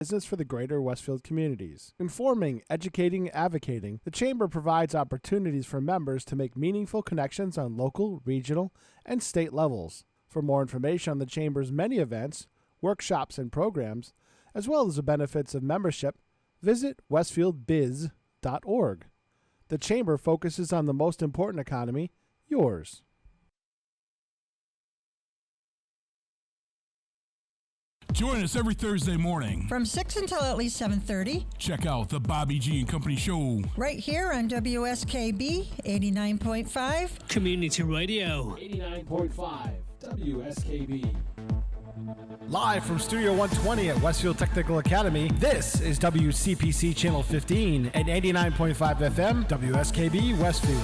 business for the greater Westfield communities. Informing, educating, advocating, the Chamber provides opportunities for members to make meaningful connections on local, regional, and state levels. For more information on the Chamber's many events, workshops, and programs, as well as the benefits of membership, visit westfieldbiz.org. The Chamber focuses on the most important economy, yours. Join us every Thursday morning from 6 until at least 7:30. Check out the Bobby G and Company Show right here on WSKB 89.5 Community Radio. 89.5 WSKB. Live from Studio 120 at Westfield Technical Academy, this is WCPC Channel 15 at 89.5 FM WSKB Westfield.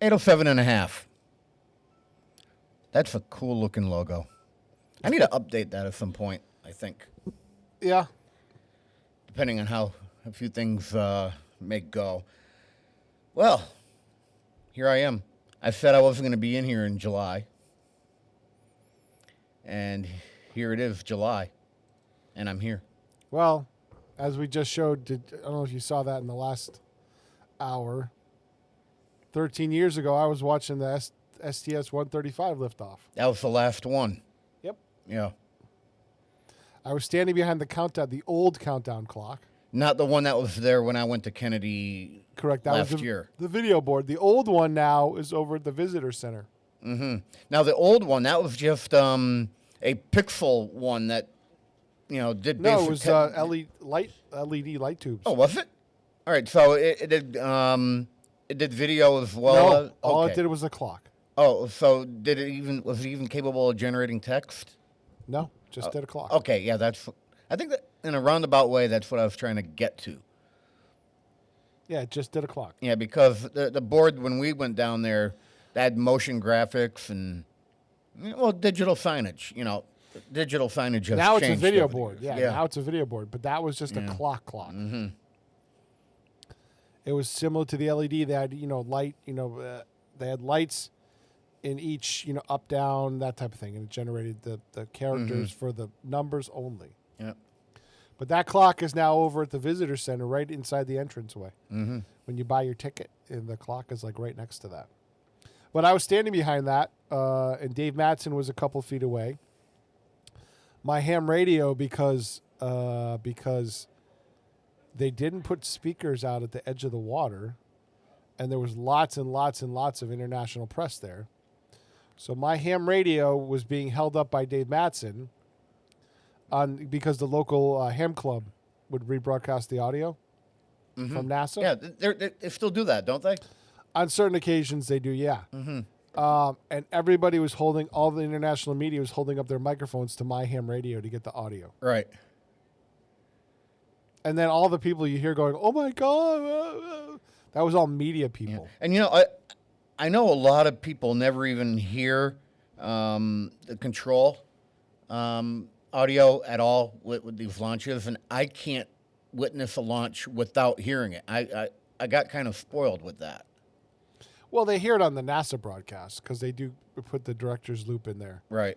.5. That's a cool looking logo. I need to update that at some point, I think. Yeah. Depending on how a few things may go. Well, here I am. I said I wasn't going to be in here in July. And here it is, July. And I'm here. Well, as we just showed, I don't know if you saw that in the last hour. 13 years ago, I was watching the STS-135 liftoff. That was the last one. Yep. Yeah. I was standing behind the old countdown clock. Not the one that was there when I went to Kennedy. Correct. That last was year. The video board. The old one now is over at the visitor center. Mm-hmm. Now, the old one, that was just a pixel one that, did basic... No, it was LED light tubes. Oh, was it? All right, so it did video as well? No, all it did was the clock. Oh, so was it even capable of generating text? No, just did a clock. Okay, yeah, I think that in a roundabout way, that's what I was trying to get to. Yeah, it just did a clock. Yeah, because the board, when we went down there, they had motion graphics and, digital signage, Digital signage has now it's a changed video over the board. years. Yeah, now it's a video board, but that was just a clock. Mm-hmm. It was similar to the LED. They had, light, they had lights in each, up, down, that type of thing, and it generated the characters for the numbers only. Yeah. But that clock is now over at the visitor center, right inside the entranceway. Mm-hmm. When you buy your ticket, and the clock is like right next to that. But I was standing behind that, and Dave Mattson was a couple feet away. My ham radio, because they didn't put speakers out at the edge of the water, and there was lots and lots and lots of international press there. So my ham radio was being held up by Dave Mattson because the local ham club would rebroadcast the audio from NASA. Yeah, they still do that, don't they? On certain occasions, they do, yeah. Mm-hmm. And everybody was all the international media was holding up their microphones to my ham radio to get the audio. Right. And then all the people you hear going, "Oh my God," that was all media people. Yeah. And I know a lot of people never even hear the control audio at all with these launches, and I can't witness a launch without hearing it. I got kind of spoiled with that. Well, they hear it on the NASA broadcast because they do put the director's loop in there. Right.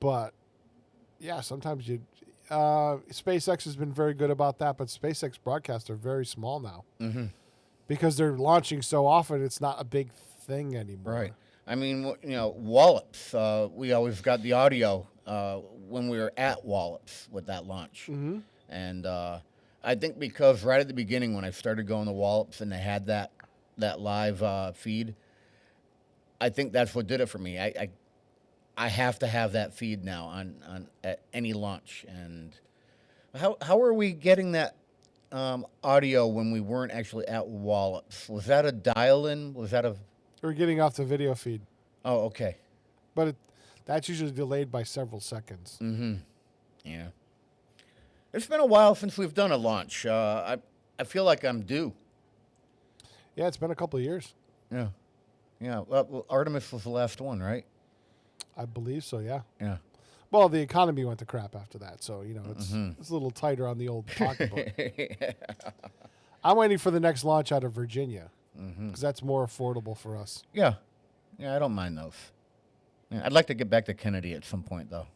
But yeah, sometimes SpaceX has been very good about that, but SpaceX broadcasts are very small now because they're launching so often. It's not a big thing anymore. Right. I mean, Wallops. We always got the audio when we were at Wallops with that launch, and I think because right at the beginning when I started going to Wallops and they had that live feed, I think that's what did it for me. I have to have that feed now on at any launch. And how are we getting that audio when we weren't actually at Wallops? Was that a dial-in? Was that a? We're getting off the video feed. Oh, okay. But that's usually delayed by several seconds. Mm-hmm. Yeah. It's been a while since we've done a launch. I feel like I'm due. Yeah, it's been a couple of years. Yeah. Yeah. Well, Artemis was the last one, right? I believe so, yeah. Yeah. Well, the economy went to crap after that, so, it's a little tighter on the old pocketbook. Yeah. I'm waiting for the next launch out of Virginia because that's more affordable for us. Yeah. Yeah, I don't mind those. Yeah, I'd like to get back to Kennedy at some point, though.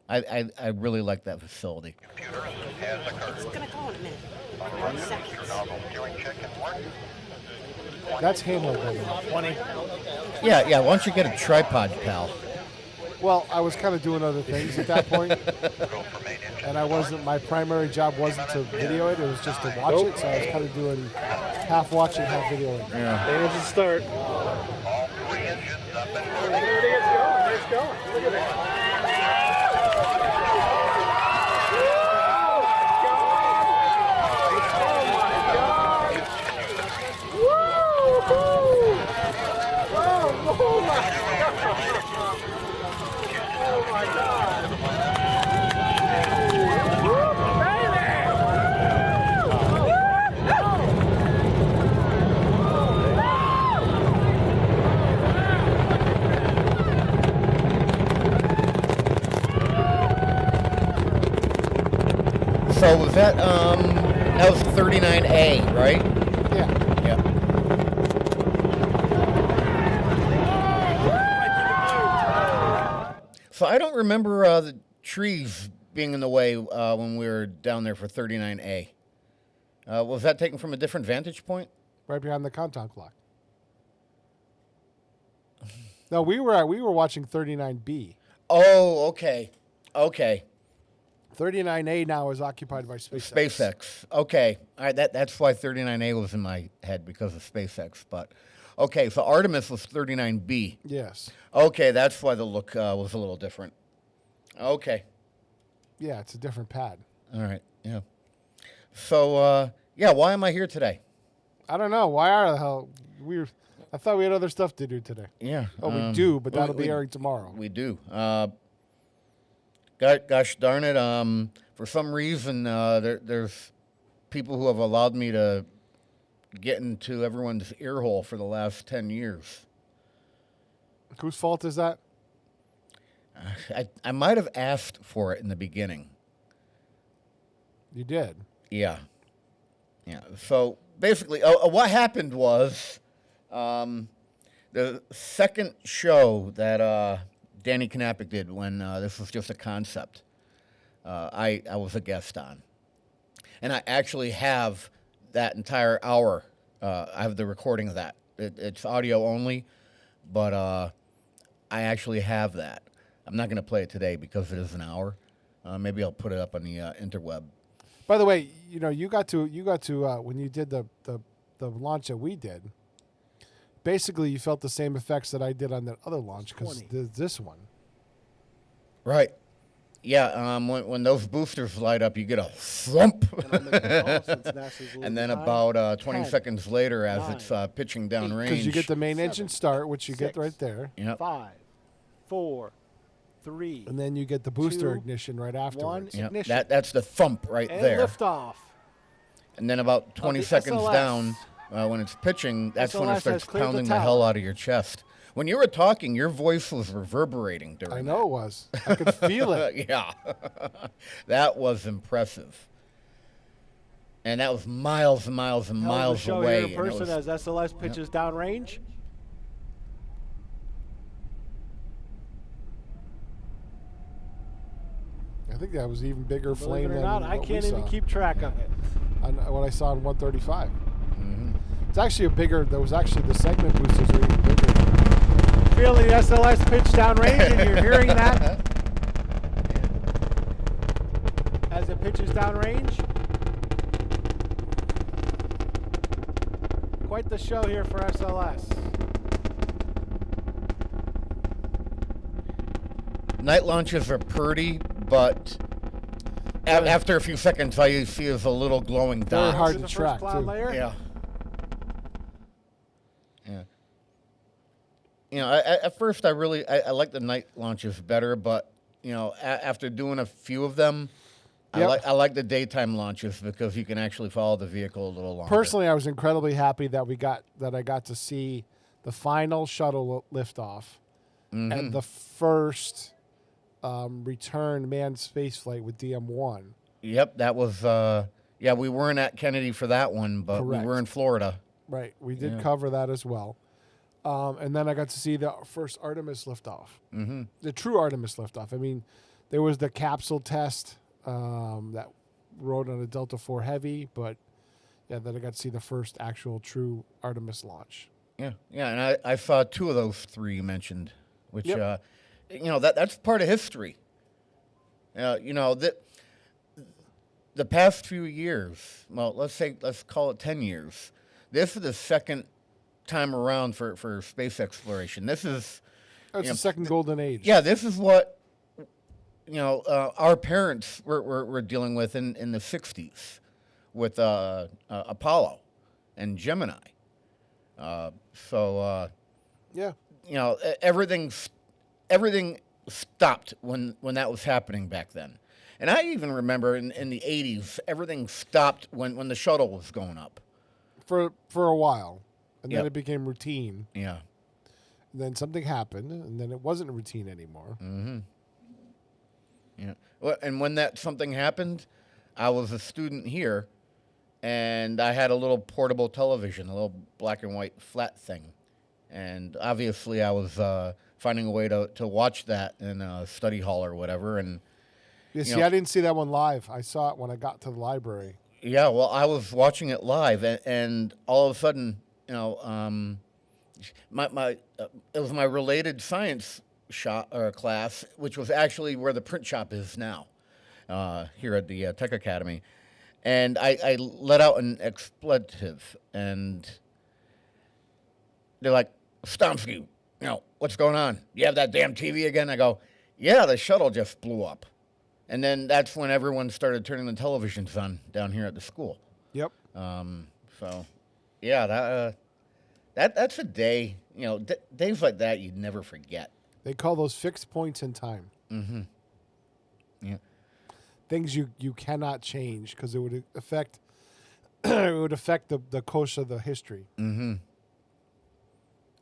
I really like that facility. It's going to go in a minute. 1 second. That's handheld right now. 20. Yeah. Why don't you get a tripod, pal? Well, I was kind of doing other things at that point, and my primary job wasn't to video it; it was just to watch it. So I was kind of doing half watching, half videoing. Yeah. Engine start. There it is going. It's going. Look at that. So was that was 39A, right? Yeah. Yeah. So I don't remember the trees being in the way when we were down there for 39A. Was that taken from a different vantage point? Right behind the countdown clock. No, we were watching 39B. Oh, okay. Okay. 39A now is occupied by SpaceX. SpaceX. Okay. All right, that's why 39A was in my head because of SpaceX. But okay, so Artemis was 39B. Yes. Okay, that's why the look was a little different. Okay. Yeah, it's a different pad. All right. Yeah. So yeah, why am I here today? I don't know. Why are the hell I thought we had other stuff to do today. Yeah. Oh, we do, but that'll be airing tomorrow. We do. Gosh darn it. For some reason, there's people who have allowed me to get into everyone's ear hole for the last 10 years. Whose fault is that? I might have asked for it in the beginning. You did. Yeah. Yeah. So basically, what happened was the second show that Danny Knappich did when this was just a concept, I was a guest on. And I actually have that entire hour. I have the recording of that. It's audio only, but I actually have that. I'm not going to play it today because it is an hour. Maybe I'll put it up on the interweb. By the way, you know, you got to when you did the launch that we did. Basically, you felt the same effects that I did on that other launch because this one. Right. Yeah. When those boosters light up, you get a thump. And then about 20 seconds later, as it's pitching downrange. Because you get the main engine start, which you get right there. Yep. 5, 4, 3. And then you get the booster 2, ignition right afterwards. Yep. ignition. That's the thump right And there. liftoff. And then about 20 the seconds SLS. down, when it's pitching, that's when it SLS has starts cleared the pounding the tower. hell out of your chest. When you were talking, your voice was reverberating during I know it was. I could feel it. Yeah. That was impressive. And that was miles and miles and Hell of a miles show away. here in person and it was, as SLS pitches downrange. I think that was even bigger Believe flame it or than not, I what can't we even saw keep track of it. on what I saw on 135. It's actually a bigger. There was actually the segment boosters are even bigger. Feeling the SLS pitch downrange, and you're hearing that as it pitches downrange. Quite the show here for SLS. night launches are pretty, but after a few seconds, all you see is a little glowing They're dot. hard To to the track, first cloud too. layer. Yeah. Yeah. You know, at first I like the night launches better, but you know, after doing a few of them, Yep. I like the daytime launches because you can actually follow the vehicle a little longer. Personally, I was incredibly happy that I got to see the final shuttle liftoff and the first return manned spaceflight with DM1. Yep, that was yeah. We weren't at Kennedy for that one, but Correct. we were in Florida. Right, we did Yeah. cover that as well. And then I got to see the first Artemis liftoff, the true Artemis liftoff. I mean, there was the capsule test that rode on a Delta IV Heavy, but yeah, then I got to see the first actual true Artemis launch. Yeah, yeah, and I saw two of those three you mentioned, which Yep. you know that's part of history. You know that the past few years, well, let's call it 10 years. This is the second time around for space exploration. This is That's you know, the second golden age. yeah, this is what you know our parents were dealing with in the 60s with Apollo and Gemini. So yeah. you know everything stopped when that was happening back then. And I even remember in the 80s, everything stopped when the shuttle was going up. For a while, and then Yep. it became routine. Yeah. And then something happened, and then it wasn't routine anymore. Yeah. Well, and when that something happened, I was a student here, and I had a little portable television, a little black and white flat thing. And obviously I was finding a way to watch that in a study hall or whatever. And Yeah, see, know- I didn't see that one live. I saw it when I got to the library. yeah, well, I was watching it live, and all of a sudden, it was my related science shop or class, which was actually where the print shop is now, here at the Tech Academy, and I let out an expletive, and they're like, "Stomsky, what's going on? You have that damn TV again?" I go, "Yeah, the shuttle just blew up." And then that's when everyone started turning the televisions on down here at the school. Yep. So, yeah, that's a day. Days like that you'd never forget. They call those fixed points in time. Mm-hmm. Yeah. Things you cannot change because it would affect the course of the history. Mm-hmm.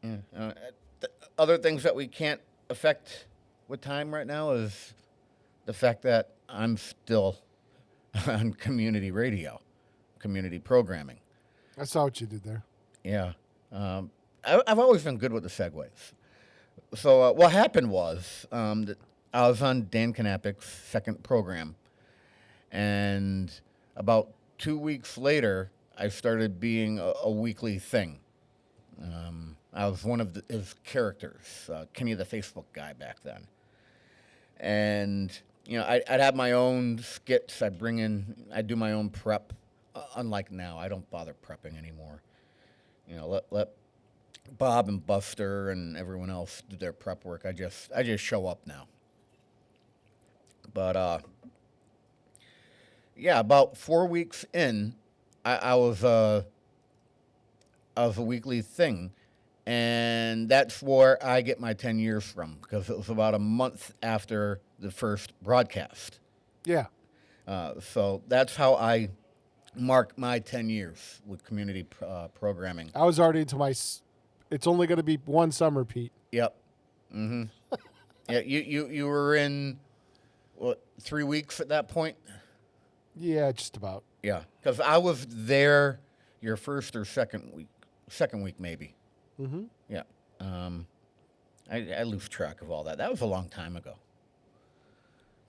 Yeah. Other things that we can't affect with time right now is the fact that I'm still on community radio, community programming. I saw what you did there. Yeah. I've always been good with the segues. So what happened was that I was on Dan Knapik's second program, and about 2 weeks later, I started being a weekly thing. I was one of his characters, Kenny the Facebook guy back then. And, I'd have my own skits. I'd do my own prep. Unlike now, I don't bother prepping anymore. Let Bob and Buster and everyone else do their prep work. I just show up now. But about 4 weeks in, I was a weekly thing, and that's where I get my 10 years from, because it was about a month after the first broadcast. Yeah. So that's how I mark my 10 years with community programming. I was already into it's only going to be one summer, Pete. Yep. Mm-hmm. Yeah, you were in, 3 weeks at that point? Yeah, just about. Yeah, because I was there your first or second week maybe. Mm-hmm. Yeah. I lose track of all that. That was a long time ago.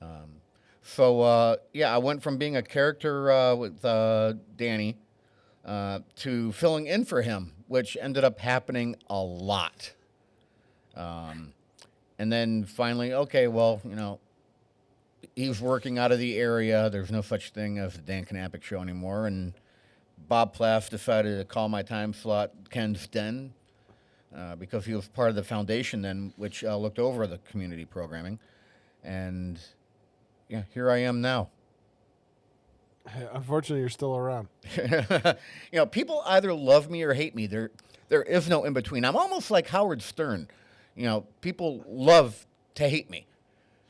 I went from being a character with Danny to filling in for him, which ended up happening a lot. And then finally, he was working out of the area. There's no such thing as the Dan Knapik show anymore. And Bob Plass decided to call my time slot Ken's Den because he was part of the foundation then, which looked over the community programming. And, yeah, here I am now. Unfortunately, you're still around. People either love me or hate me. There is no in between. I'm almost like Howard Stern. People love to hate me.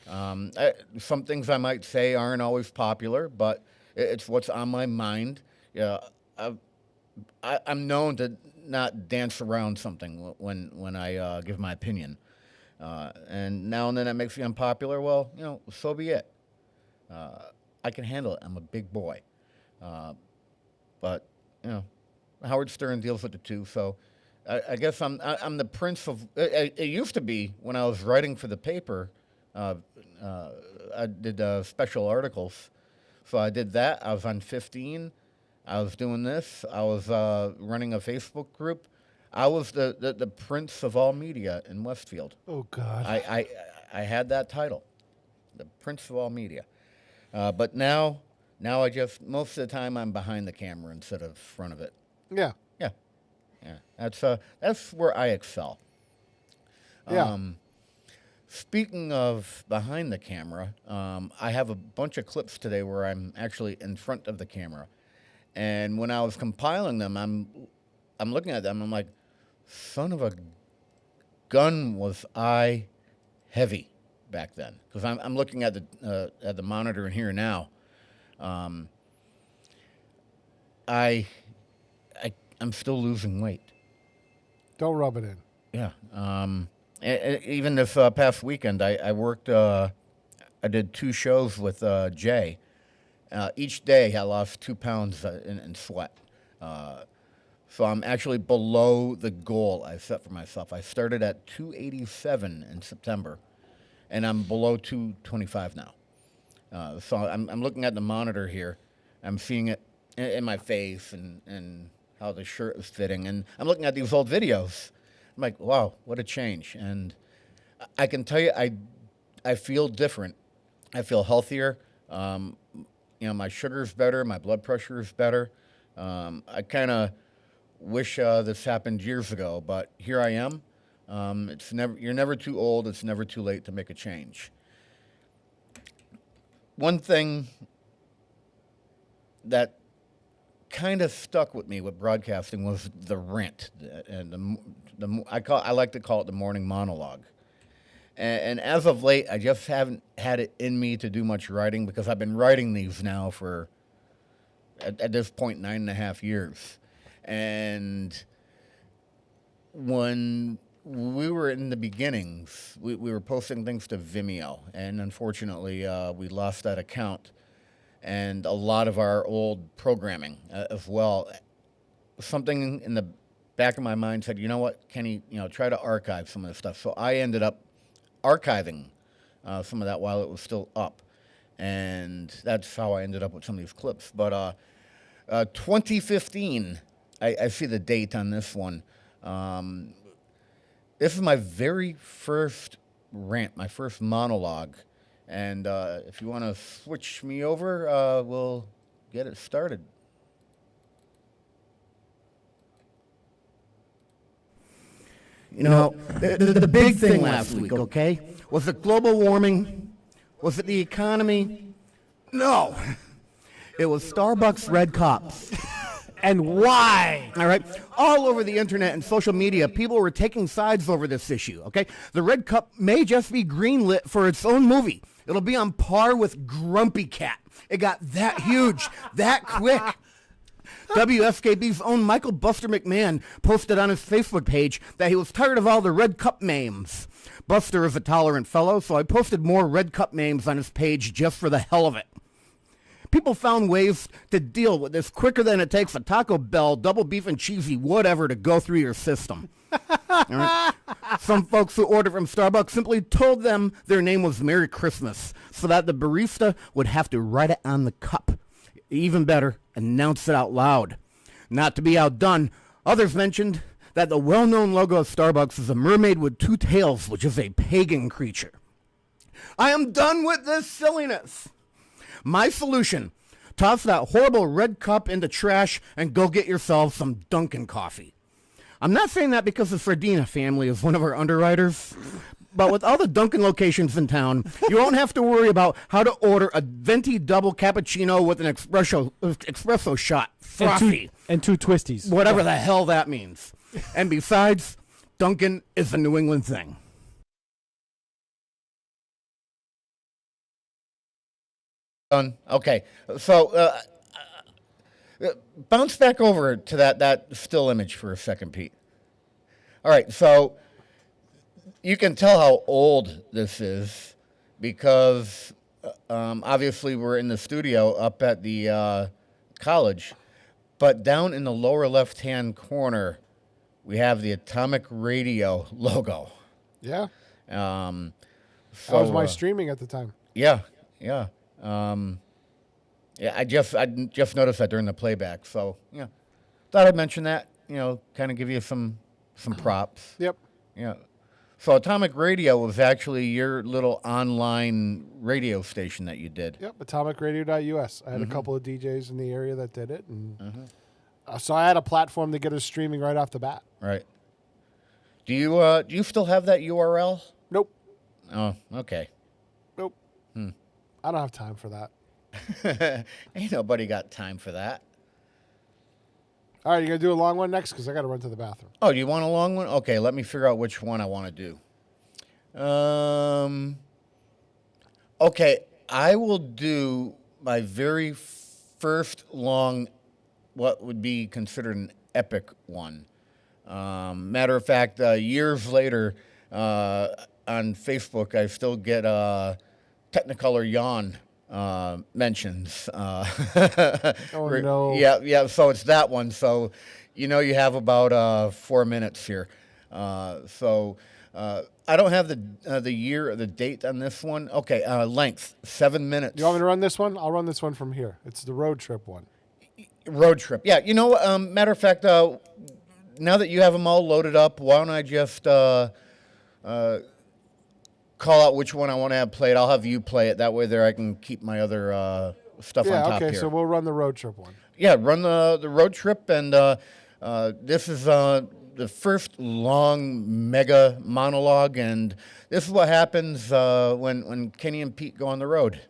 Some things I might say aren't always popular, but it's what's on my mind. I'm known to not dance around something when I give my opinion. And now and then that makes me unpopular. Well, so be it. I can handle it. I'm a big boy. But Howard Stern deals with the two. So I guess I'm the prince of. It used to be when I was writing for the paper. I did special articles. So I did that. I was on 15. I was doing this. I was running a Facebook group. I was the prince of all media in Westfield. Oh, God. I had that title, the prince of all media. But now I just, most of the time I'm behind the camera instead of front of it. Yeah. Yeah. That's where I excel. Yeah. Speaking of behind the camera, I have a bunch of clips today where I'm actually in front of the camera. And when I was compiling them, I'm looking at them, I'm like, son of a gun, was I heavy back then. Because I'm looking at the monitor in here now. I'm still losing weight. Don't rub it in. Yeah. Even this past weekend, I worked. I did 2 shows with Jay. Each day, I lost 2 pounds in sweat. So I'm actually below the goal I set for myself. I started at 287 in September, and I'm below 225 now. So I'm looking at the monitor here. I'm seeing it in my face and how the shirt is fitting. And I'm looking at these old videos. I'm like, wow, what a change. And I can tell you, I feel different. I feel healthier. My sugar's better. My blood pressure is better. I kind of wish this happened years ago, but here I am. You're never too old. It's never too late to make a change. One thing that kind of stuck with me with broadcasting was the rant, and I like to call it the morning monologue. And as of late, I just haven't had it in me to do much writing because I've been writing these now for, at this point, 9.5 years. And when we were in the beginnings, we were posting things to Vimeo, and unfortunately, we lost that account and a lot of our old programming as well. Something in the back of my mind said, you know what, Kenny, try to archive some of this stuff. So I ended up archiving some of that while it was still up, and that's how I ended up with some of these clips. But 2015, I see the date on this one. This is my very first rant, my first monologue. And if you want to switch me over, we'll get it started. The big thing last week, okay? Was it global warming? Was it the economy? No. It was Starbucks red cups. And why? All right. All over the internet and social media, people were taking sides over this issue, okay? The red cup may just be greenlit for its own movie. It'll be on par with Grumpy Cat. It got that huge, that quick. WSKB's own Michael Buster McMahon posted on his Facebook page that he was tired of all the red cup memes. Buster is a tolerant fellow, so I posted more red cup memes on his page just for the hell of it. People found ways to deal with this quicker than it takes a Taco Bell, double beef and cheesy whatever to go through your system. All right? Some folks who ordered from Starbucks simply told them their name was Merry Christmas so that the barista would have to write it on the cup. Even better, announce it out loud. Not to be outdone, others mentioned that the well-known logo of Starbucks is a mermaid with two tails, which is a pagan creature. I am done with this silliness. My solution, toss that horrible red cup in the trash and go get yourself some Dunkin' coffee. I'm not saying that because the Fredina family is one of our underwriters, but with all the Dunkin' locations in town, you won't have to worry about how to order a venti double cappuccino with an espresso shot, frothy. And two twisties. Whatever the hell that means. And besides, Dunkin' is a New England thing. Okay, so bounce back over to that still image for a second, Pete. All right, so you can tell how old this is because obviously we're in the studio up at the college, but down in the lower left-hand corner, we have the Atomic Radio logo. Yeah. So, That was my streaming at the time. Yeah. I just noticed that during the playback. So thought I'd mention that. Kind of give you some props. Yep. Yeah. So Atomic Radio was actually your little online radio station that you did. Yep. AtomicRadio.us. I had a couple of DJs in the area that did it, and so I had a platform to get us streaming right off the bat. Right. Do you still have that URL? Nope. Oh, okay. Nope. I don't have time for that. Ain't nobody got time for that. All right, you gonna do a long one next? Because I got to run to the bathroom. Oh, do you want a long one? Okay, let me figure out which one I want to do. Okay, I will do my very first long, what would be considered an epic one. Matter of fact, years later, on Facebook, I still get Technicolor Yawn mentions. Oh, no. Yeah, so it's that one. So, you know you have about 4 minutes here. So I don't have the year or the date on this one. Okay, length, 7 minutes. You want me to run this one? I'll run this one from here. It's the road trip one. Road trip. Yeah, you know, matter of fact, now that you have them all loaded up, why don't I just call out which one I want to have played? I'll have you play it. That way there I can keep my other stuff on top here. Okay, so we'll run the road trip one. Yeah, run the road trip, and this is the first long mega monologue, and this is what happens when Kenny and Pete go on the road.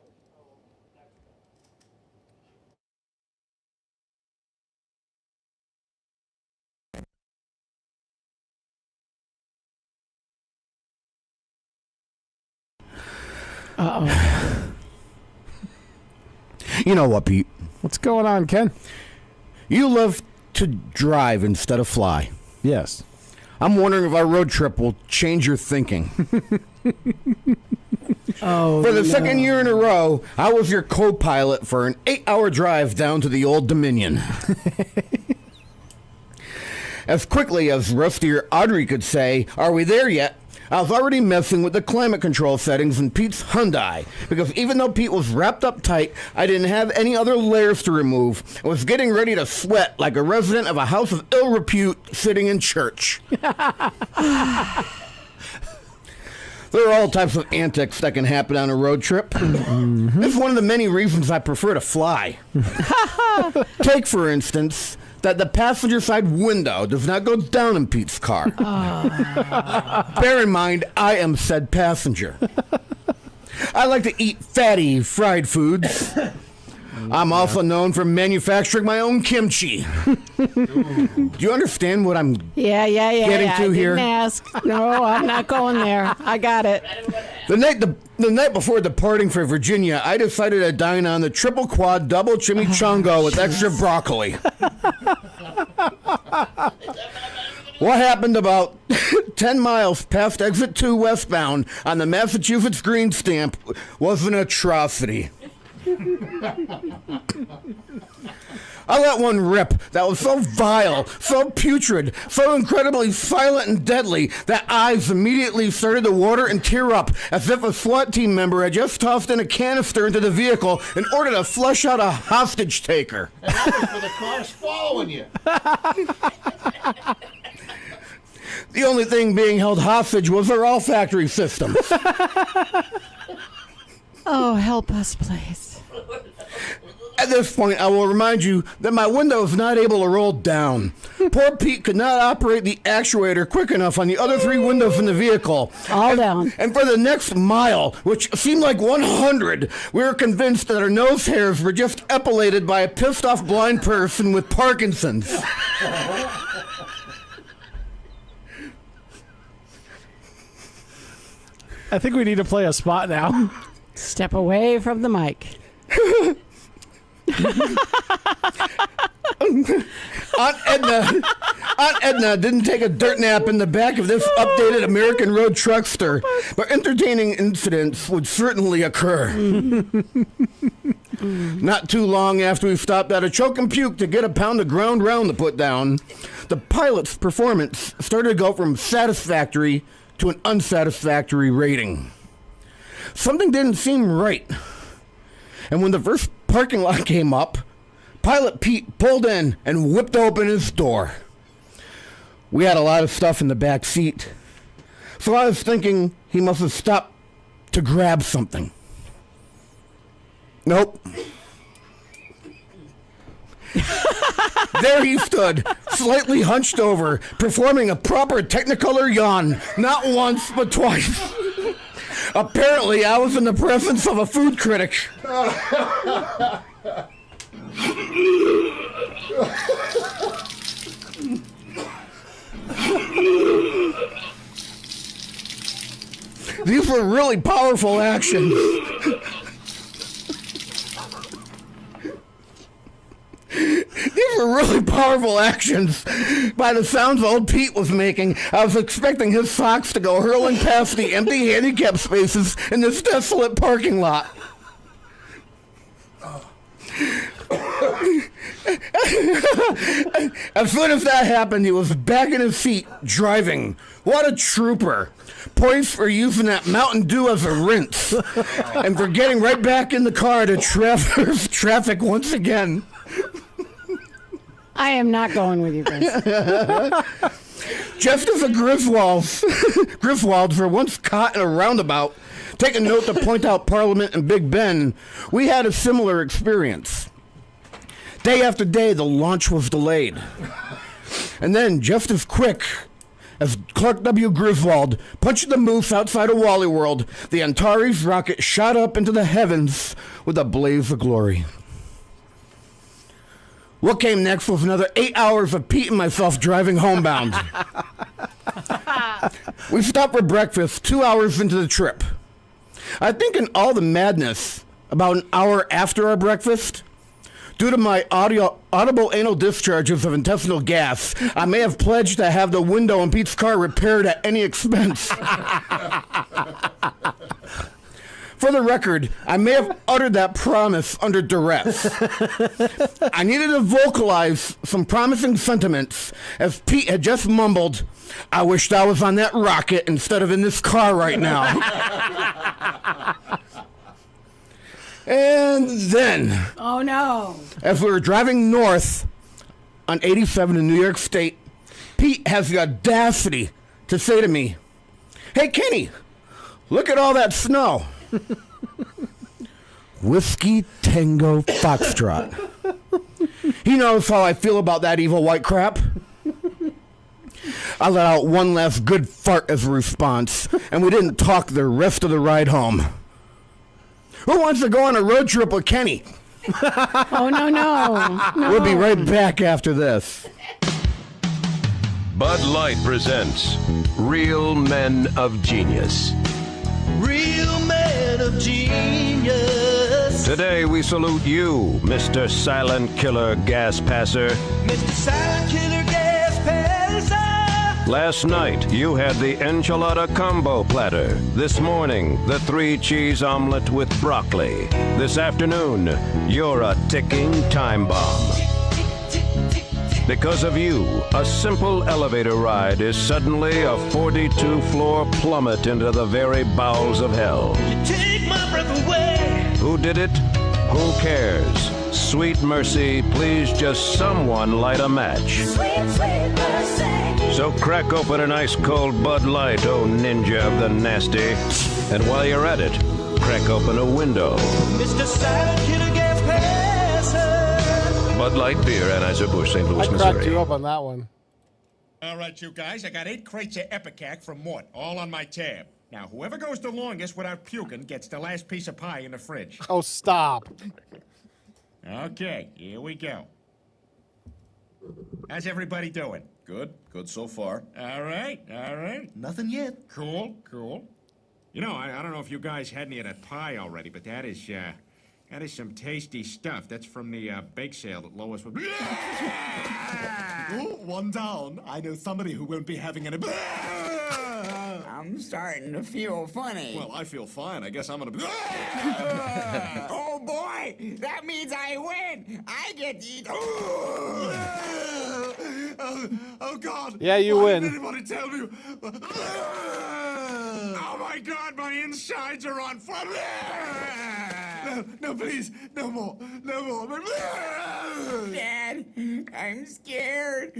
Uh-oh. You know what, Pete? What's going on, Ken? You love to drive instead of fly. Yes. I'm wondering if our road trip will change your thinking. For the second year in a row, I was your co-pilot for an 8-hour drive down to the Old Dominion. As quickly as Rusty or Audrey could say, "Are we there yet?" I was already messing with the climate control settings in Pete's Hyundai, because even though Pete was wrapped up tight, I didn't have any other layers to remove. I was getting ready to sweat like a resident of a house of ill repute sitting in church. There are all types of antics that can happen on a road trip. Mm-hmm. This is one of the many reasons I prefer to fly. Take, for instance, that the passenger side window does not go down in Pete's car. Bear in mind, I am said passenger. I like to eat fatty fried foods. I'm also known for manufacturing my own kimchi. Do you understand what I'm getting to here? Didn't ask. No, I'm not going there. I got it. The night before departing for Virginia, I decided to dine on the triple quad double chimichanga with extra broccoli. What happened about 10 miles past exit 2 westbound on the Massachusetts green stamp was an atrocity. I let one rip that was so vile, so putrid, so incredibly silent and deadly that eyes immediately started to water and tear up as if a SWAT team member had just tossed in a canister into the vehicle in order to flush out a hostage taker. And that was for the cars following you. The only thing being held hostage was their olfactory systems. Oh, help us, please. At this point, I will remind you that my window is not able to roll down. Poor Pete could not operate the actuator quick enough on the other 3 windows in the vehicle. All down. And for the next mile, which seemed like 100, we were convinced that our nose hairs were just epilated by a pissed-off blind person with Parkinson's. I think we need to play a spot now. Step away from the mic. Aunt Edna didn't take a dirt nap in the back of this updated American road truckster, but entertaining incidents would certainly occur. Not too long after we stopped at a choke and puke to get a pound of ground round to put down, the pilot's performance started to go from satisfactory to an unsatisfactory rating. Something didn't seem right. And when the first parking lot came up, Pilot Pete pulled in and whipped open his door. We had a lot of stuff in the back seat, so I was thinking he must have stopped to grab something. Nope. There he stood, slightly hunched over, performing a proper Technicolor yawn, not once but twice. Apparently, I was in the presence of a food critic. These were really powerful actions. These were really powerful actions. By the sounds old Pete was making, I was expecting his socks to go hurling past the empty handicap spaces in this desolate parking lot. As soon as that happened, he was back in his seat, driving. What a trooper. Points for using that Mountain Dew as a rinse. And for getting right back in the car to traverse traffic once again. I am not going with you guys. Just as a Griswold for once caught in a roundabout, taking note to point out Parliament and Big Ben, we had a similar experience. Day after day, the launch was delayed. And then, just as quick as Clark W. Griswold punched the moose outside of Wally World, the Antares rocket shot up into the heavens with a blaze of glory. What came next was another 8 hours of Pete and myself driving homebound. We stopped for breakfast 2 hours into the trip. I think in all the madness, about an hour after our breakfast, due to my audible anal discharges of intestinal gas, I may have pledged to have the window in Pete's car repaired at any expense. For the record, I may have uttered that promise under duress. I needed to vocalize some promising sentiments, as Pete had just mumbled, "I wished I was on that rocket instead of in this car right now." And then, Oh, no. as we were driving north on 87 in New York State, Pete has the audacity to say to me, "Hey, Kenny, look at all that snow." Whiskey Tango Foxtrot. He knows how I feel about that evil white crap. I let out one last good fart as a response, and we didn't talk the rest of the ride home. Who wants to go on a road trip with Kenny? Oh, no. We'll be right back after this. Bud Light presents Real Men of Genius. Real men of genius. Today we salute you, Mr. Silent Killer Gas Passer. Mr. Silent Killer Gas Passer. Last night you had the enchilada combo platter. This morning, the 3-cheese omelet with broccoli. This afternoon, you're a ticking time bomb. Because of you, a simple elevator ride is suddenly a 42-floor plummet into the very bowels of hell. You take my breath away. Who did it? Who cares? Sweet mercy, please just someone light a match. Sweet, sweet mercy. So crack open an ice-cold Bud Light, oh ninja of the nasty. And while you're at it, crack open a window. Mr. Silent Killer Gas Passer. Bud Light Beer, Anheuser-Busch, St. Louis, I Missouri. cracked you up on that one. All right, you guys, I got 8 crates of Epicac from Mort, all on my tab. Now, whoever goes the longest without puking gets the last piece of pie in the fridge. Oh, stop. Okay, here we go. How's everybody doing? Good? Good so far. All right. Nothing yet. Cool. You know, I don't know if you guys had any of that pie already, but that is some tasty stuff. That's from the bake sale that Lois would... Oh, one down. I know somebody who won't be having any... I'm starting to feel funny. Well, I feel fine. I guess I'm gonna... Oh, boy! That means I win! I get to eat... Oh, God. Yeah, you win. Why did anybody tell me? Oh, my God, my insides are on fire! No, please. No more. Dad, I'm scared.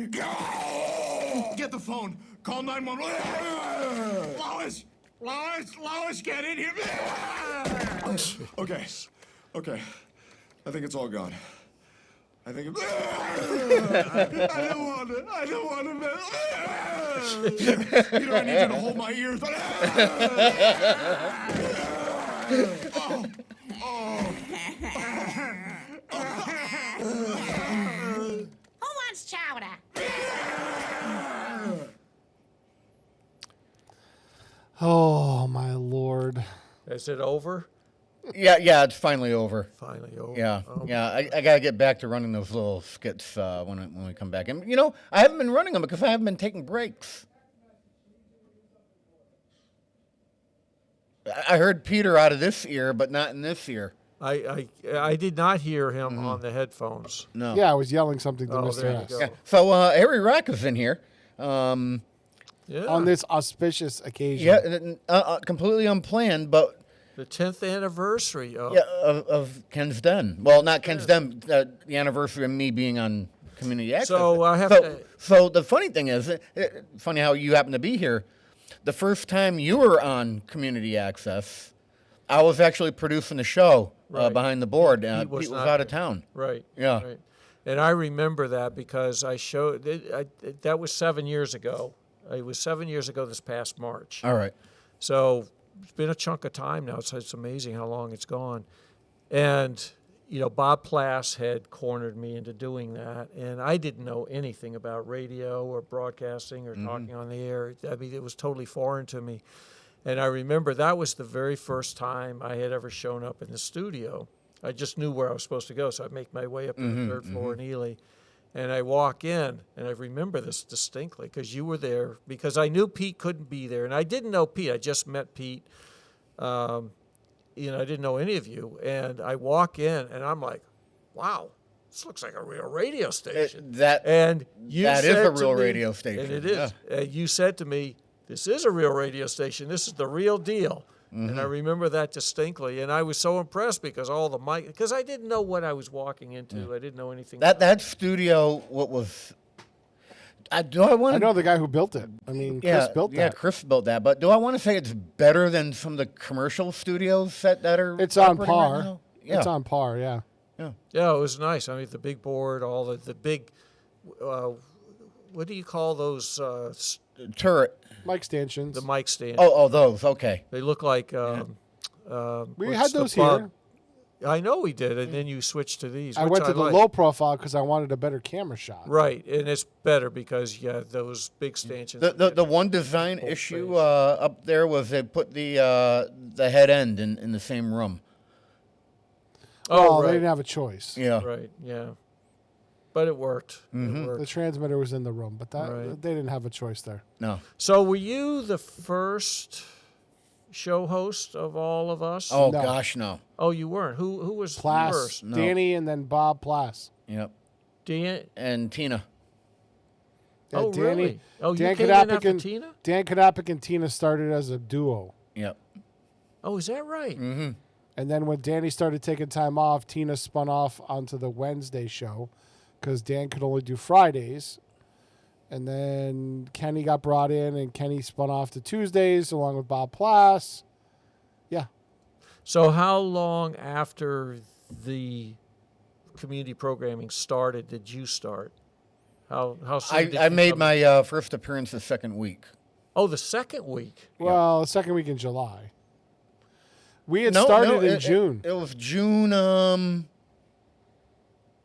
Get the phone. Call 911. Lois, get in here. Okay. I think it's all gone. I think it's... I don't want to... You know, I need you to hold my ears. Who wants chowder? Oh, my Lord. Is it over? Yeah, it's finally over. Finally over. Yeah, Oh. yeah. I gotta get back to running those little skits when we come back. And you know, I haven't been running them because I haven't been taking breaks. I heard Peter out of this ear, but not in this ear. I did not hear him on the headphones. No. Yeah, I was yelling something to Oh, Mr. there you S. go. Yeah. So Harry Rack is in here. Yeah. On this auspicious occasion. Yeah, completely unplanned, but The 10th anniversary of. of Ken's Den. Well, not Ken's Den. The anniversary of me being on Community Access. So I have to. So the funny thing is, funny how you happen to be here. The first time you were on Community Access, I was actually producing the show behind the board. Pete was out of town. Right. Yeah. Right. And I remember that because I showed that was 7 years ago. It was 7 years ago this past March. All right. So it's been a chunk of time now. It's amazing how long it's gone. And, Bob Plass had cornered me into doing that. And I didn't know anything about radio or broadcasting or talking on the air. I mean, it was totally foreign to me. And I remember that was the very first time I had ever shown up in the studio. I just knew where I was supposed to go, so I'd make my way up to the third floor in Ely. And I walk in, and I remember this distinctly because you were there, because I knew Pete couldn't be there. And I didn't know Pete. I just met Pete. I didn't know any of you. And I walk in, and I'm like, wow, this looks like a real radio station. That is a real radio station. And it is. And you said to me, this is a real radio station. This is the real deal. And I remember that distinctly, and I was so impressed because all the mic, because I didn't know what I was walking into. I didn't know anything. That studio, what was? I know the guy who built it. I mean, Chris built that. Yeah, Chris built that. But do I want to say it's better than some of the commercial studios that are? It's on operating par. right now? Yeah. It's on par. Yeah. Yeah. Yeah, it was nice. I mean, the big board, all the big. What do you call those? Turret. Mic stanchions. The mic stand. Oh, those. Okay. They look like. We had those here. I know we did, and then you switched to these. I which went to the like. low profile because I wanted a better camera shot. Right, and it's better because those big stanchions. The one design issue up there was they put the head end in the same room. Oh, right. They didn't have a choice. Yeah. Right. Yeah. But it worked. It worked. The transmitter was in the room, but they didn't have a choice there. No. So were you the first show host of all of us? Oh gosh, no. Oh, you weren't. Who was Plass, first? No. Danny, and then Bob Plass. Yep. Dan and Tina. Yeah, oh, Danny, really? Oh, you Dan came in after and Tina? Dan Knapik and Tina started as a duo. Yep. Oh, is that right? Mm-hmm. And then when Danny started taking time off, Tina spun off onto the Wednesday show because Dan could only do Fridays. And then Kenny got brought in, and Kenny spun off to Tuesdays along with Bob Plass. Yeah. So how long after the community programming started did you start? How soon did I you made come? my first appearance the second week. Oh, the second week. Well, the second week in July. We had started in June. It was June.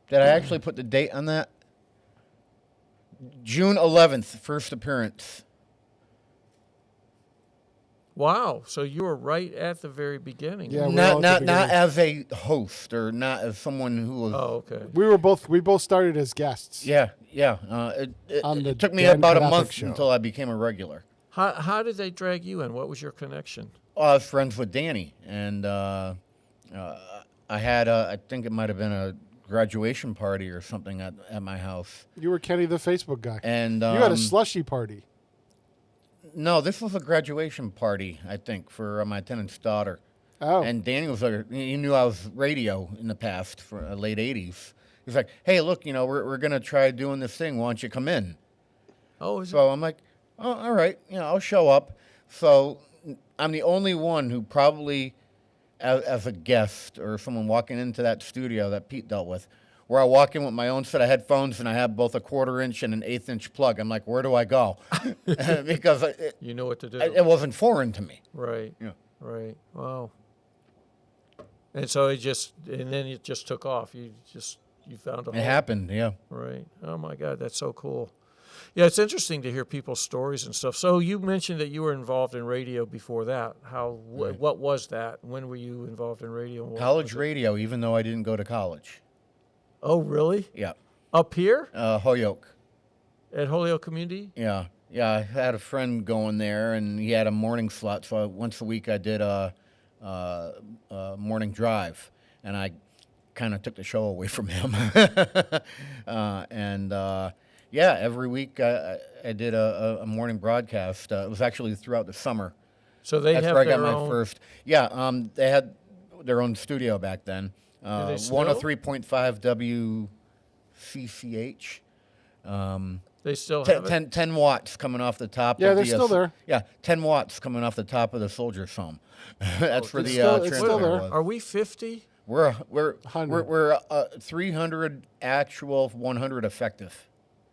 Did I actually put the date on that? June 11th, first appearance. Wow. So you were right at the very beginning. Yeah, not as a host or not as someone who was. Oh, okay. We both started as guests. Yeah. It took me about a month until I became a regular. How did they drag you in? What was your connection? I was friends with Danny, and I had I think it might have been a graduation party or something at my house. You were Kenny the Facebook guy. And you had a slushy party. No, this was a graduation party, I think, for my tenant's daughter. Oh. And Danny was like, he knew I was radio in the past, for late 80s. He's like, hey, look, we're going to try doing this thing. Why don't you come in? Oh, so I'm like, oh, all right, I'll show up. So I'm the only one who probably, as a guest or someone walking into that studio that Pete dealt with, where I walk in with my own set of headphones and I have both a 1/4-inch and an 1/8-inch plug. I'm like, where do I go? Because you know what to do. It wasn't foreign to me. Right. Yeah. Right. Wow. And so then it just took off. You found a It happened, yeah. Right. Oh my God, that's so cool. Yeah, it's interesting to hear people's stories and stuff. So you mentioned that you were involved in radio before that. What was that? When were you involved in radio? College radio, even though I didn't go to college. Oh, really? Yeah. Up here? Holyoke. At Holyoke Community? Yeah. I had a friend going there, and he had a morning slot. So once a week I did a morning drive. and I kind of took the show away from him. Yeah, every week I did a morning broadcast. It was actually throughout the summer. So they That's have where I got their my own- first. Yeah, they had their own studio back then. they still? 103.5 WCCH. They still have it? 10 watts coming off the top. Yeah, of they're the, still there. Yeah, 10 watts coming off the top of the Soldier's Home. That's for it's the still- it's still transmitter there. was. Are we 50? We're 300 actual, 100 effective.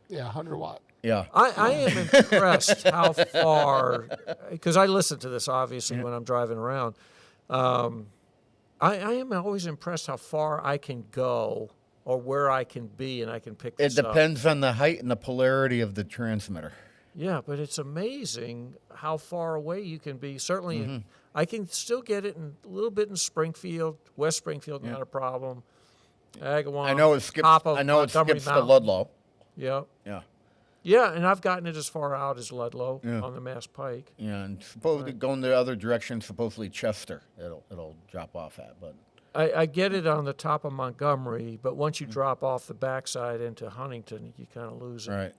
Yeah, 100 watt. Yeah. I am impressed how far, because I listen to this obviously when I'm driving around. I am always impressed how far I can go or where I can be, and I can pick It this up. depends on the height and the polarity of the transmitter. Yeah, but it's amazing how far away you can be. Certainly, Mm-hmm. I can still get it a little bit in Springfield, West Springfield, not a problem. Agawam, I know it skips. top of I know it Montgomery skips to Mountain. Ludlow. Yeah. Yeah. Yeah, and I've gotten it as far out as Ludlow Yeah. on the Mass Pike. Yeah, and supposedly going the other direction, supposedly Chester, it'll drop off at. But I get it on the top of Montgomery, but once you Mm. drop off the backside into Huntington, you kind of lose it. right.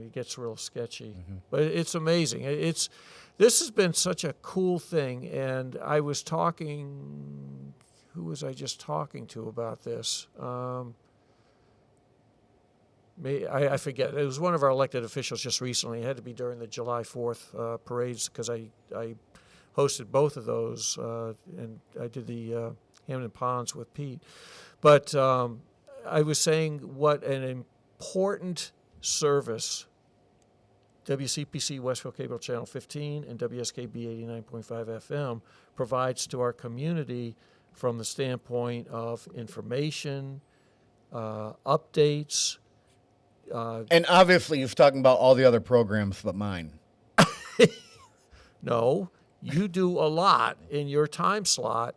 It gets real sketchy, Mm-hmm. but it's amazing. This has been such a cool thing, and I was talking. Who was I just talking to about this? I forget. It was one of our elected officials just recently. It had to be during the July 4th parades because I hosted both of those, and I did the Hamden Ponds with Pete. But I was saying what an important service WCPC Westfield Cable Channel 15 and WSKB 89.5 FM provides to our community from the standpoint of information, updates. And obviously, he's talking about all the other programs but mine. No, you do a lot in your time slot,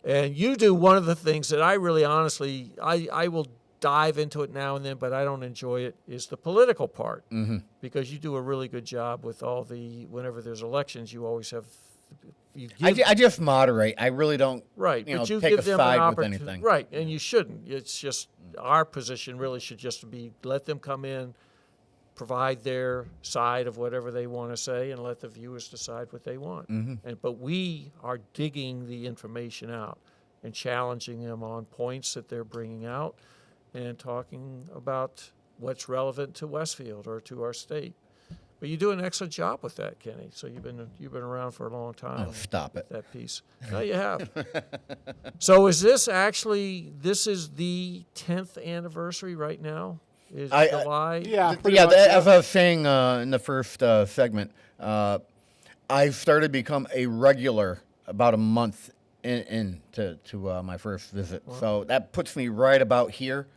and you do one of the things that I really honestly, I will dive into it now and then, but I don't enjoy it, is the political part. Mm-hmm. Because you do a really good job with all the, whenever there's elections, you always have, you give, I just moderate. I really don't right, you know, but you take give a them side an with opportunity. anything. Right, and you shouldn't. It's just, our position really should just be, let them come in, provide their side of whatever they want to say, and let the viewers decide what they want. Mm-hmm. But we are digging the information out and challenging them on points that they're bringing out and talking about what's relevant to Westfield or to our state. But you do an excellent job with that, Kenny. So you've been around for a long time. Oh, stop it. That piece. No, you have. So is this actually? This is the 10th anniversary right now. Is July? As I was saying in the first segment, I started to become a regular about a month into my first visit. Wow. So that puts me right about here.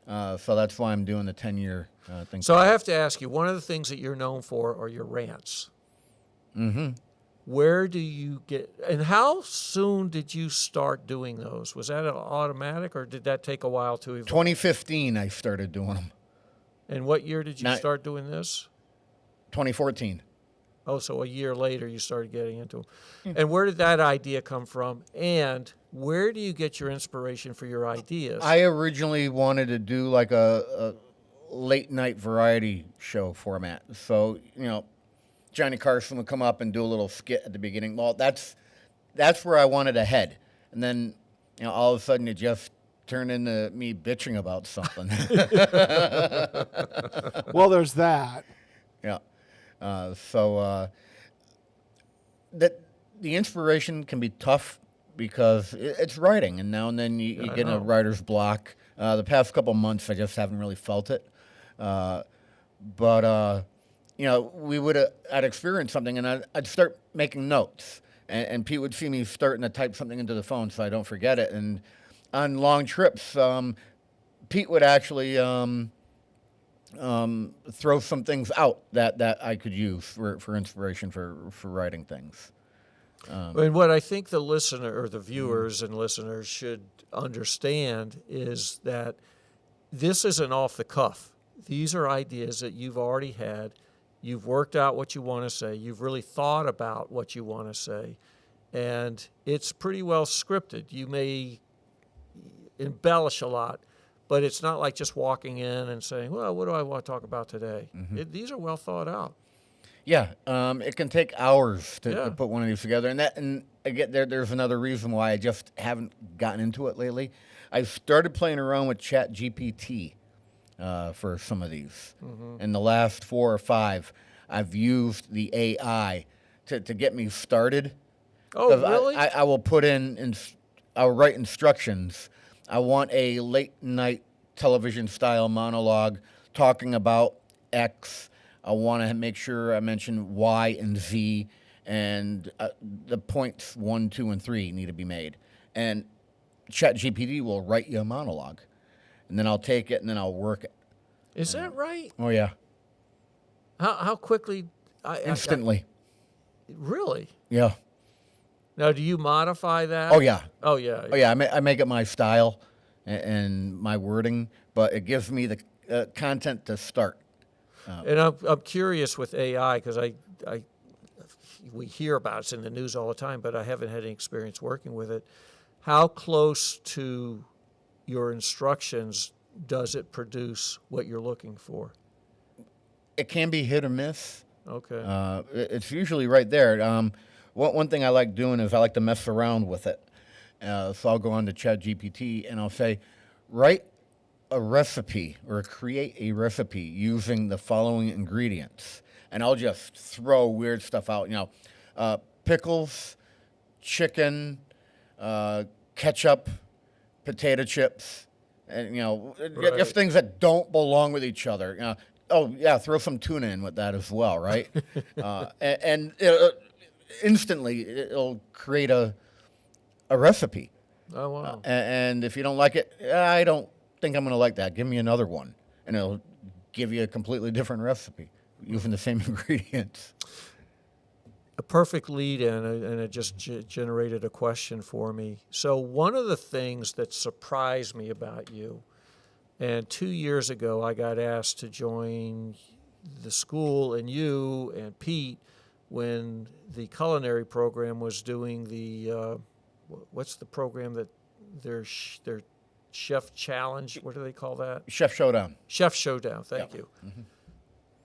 So that's why I'm doing the 10-year thing. So I have to ask you, one of the things that you're known for are your rants. Mm-hmm. Where do you get, and how soon did you start doing those? Was that automatic, or did that take a while to evolve? 2015, I started doing them. And what year did you start doing this? 2014. Oh, so a year later you started getting into them. And where did that idea come from? And where do you get your inspiration for your ideas? I originally wanted to do like a late night variety show format. So, Johnny Carson would come up and do a little skit at the beginning. Well, that's where I wanted to head. And then, all of a sudden it just turned into me bitching about something. Well, there's that. Yeah. That the inspiration can be tough because it's writing, and now and then you get in a writer's block. The past couple months, I just haven't really felt it. But we would I'd experience something, and I'd start making notes, and Pete would see me starting to type something into the phone so I don't forget it. And on long trips, Pete would actually throw some things out that I could use for inspiration for writing things. And what I think the listener or the viewers and listeners should understand is that this isn't off the cuff. These are ideas that you've already had. You've worked out what you want to say. You've really thought about what you want to say. And it's pretty well scripted. You may embellish a lot, but it's not like just walking in and saying, well, what do I want to talk about today? These are well thought out. Yeah, it can take hours to Yeah. put one of these together, and again, there's another reason why I just haven't gotten into it lately. I started playing around with ChatGPT for some of these. In the last 4 or 5, I've used the AI to get me started. Oh, 'Cause really? I will put I'll write instructions. I want a late night television style monologue talking about X. I want to make sure I mention Y and Z, and the points 1, 2, and 3 need to be made. And ChatGPT will write you a monologue, and then I'll take it and then I'll work it. Is that right? Oh yeah, How quickly? instantly. Really? Yeah. Now, do you modify that? Oh yeah. Oh yeah. Oh yeah. I make it my style and my wording, but it gives me the content to start. And I'm curious with AI because we hear about it, it's in the news all the time, but I haven't had any experience working with it. How close to your instructions does it produce what you're looking for? It can be hit or miss. Okay. It's usually right there. One thing I like doing is I like to mess around with it. So I'll go on to ChatGPT and I'll say, write a recipe or create a recipe using the following ingredients. And I'll just throw weird stuff out, pickles, chicken, ketchup, potato chips, and, Right. just things that don't belong with each other. Oh, yeah, throw some tuna in with that as well, right? and instantly it'll create a recipe. Oh, wow. And if you don't like it, I don't think I'm going to like that. Give me another one. And it'll give you a completely different recipe using the same ingredients. A perfect lead in, and it just generated a question for me. So one of the things that surprised me about you, and 2 years ago I got asked to join the school and you and Pete when the culinary program was doing the, what's the program that their chef challenge, what do they call that? Chef Showdown. Chef Showdown, thank you.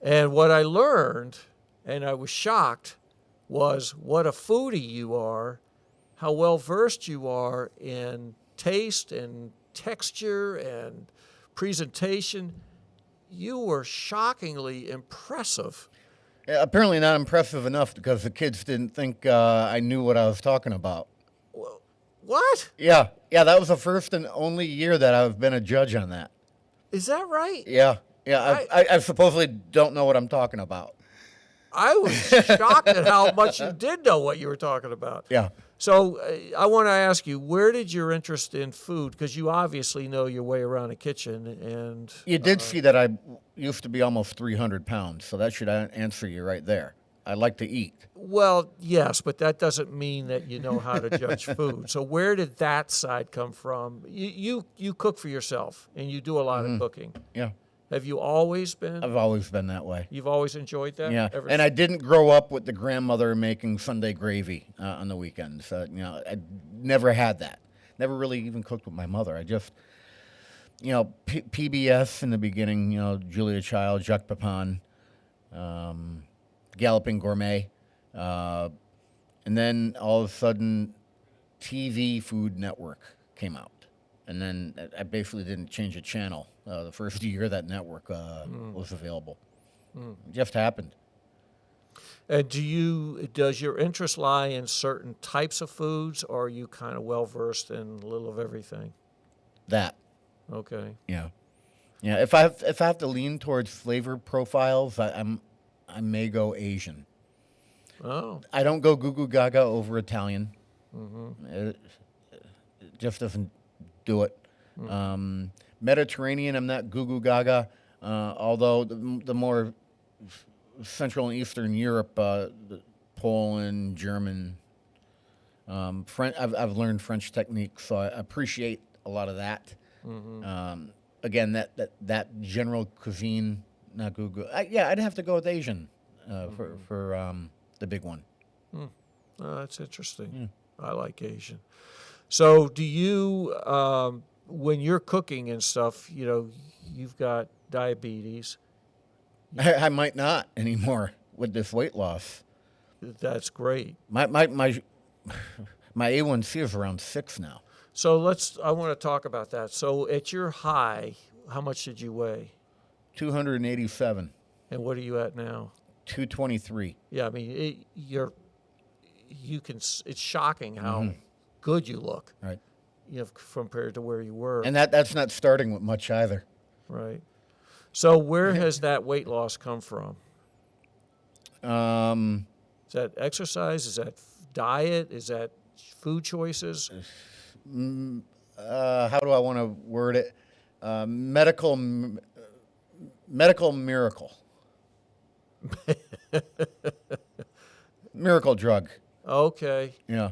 And what I learned, and I was shocked, was what a foodie you are, how well versed you are in taste and texture and presentation. You were shockingly impressive. Yeah, apparently not impressive enough because the kids didn't think I knew what I was talking about. What? Yeah, that was the first and only year that I've been a judge on that. Is that right? Yeah. I supposedly don't know what I'm talking about. I was shocked at how much you did know what you were talking about. Yeah. So I want to ask you, where did your interest in food, because you obviously know your way around a kitchen, and You did see that I used to be almost 300 pounds, so that should answer you right there. I like to eat. Well, yes, but that doesn't mean that you know how to judge food. So where did that side come from? You cook for yourself, and you do a lot of cooking. Yeah. Have you always been? I've always been that way. You've always enjoyed that? Yeah, Ever and I didn't grow up with the grandmother making Sunday gravy on the weekends. I never had that. Never really even cooked with my mother. I just, PBS in the beginning, Julia Child, Jacques Pepin, Galloping Gourmet. And then all of a sudden, TV Food Network came out. And then I basically didn't change a channel the first year that network was available. It just happened. And does your interest lie in certain types of foods, or are you kind of well-versed in a little of everything? That. Okay. Yeah. If I have to lean towards flavor profiles, I may go Asian. Oh. I don't go goo goo gaga over Italian. It just doesn't do it. Mediterranean, I'm not goo goo gaga. Although the more Central and Eastern Europe, Poland, German, French. I've learned French techniques, so I appreciate a lot of that. Again, that general cuisine, not goo goo. I'd have to go with Asian for the big one. Oh, that's interesting. I like Asian. So do you when you're cooking and stuff, you've got diabetes. I might not anymore with this weight loss. That's great. My A1C is around 6 now. So I want to talk about that. So at your high, how much did you weigh? 287. And what are you at now? 223. Yeah, I mean, it's shocking how good you look. Right. Compared to where you were. And that's not starting with much either. Right. So where has that weight loss come from? Is that exercise? Is that diet? Is that food choices? How do I want to word it? Medical miracle. Miracle drug. Okay. Yeah.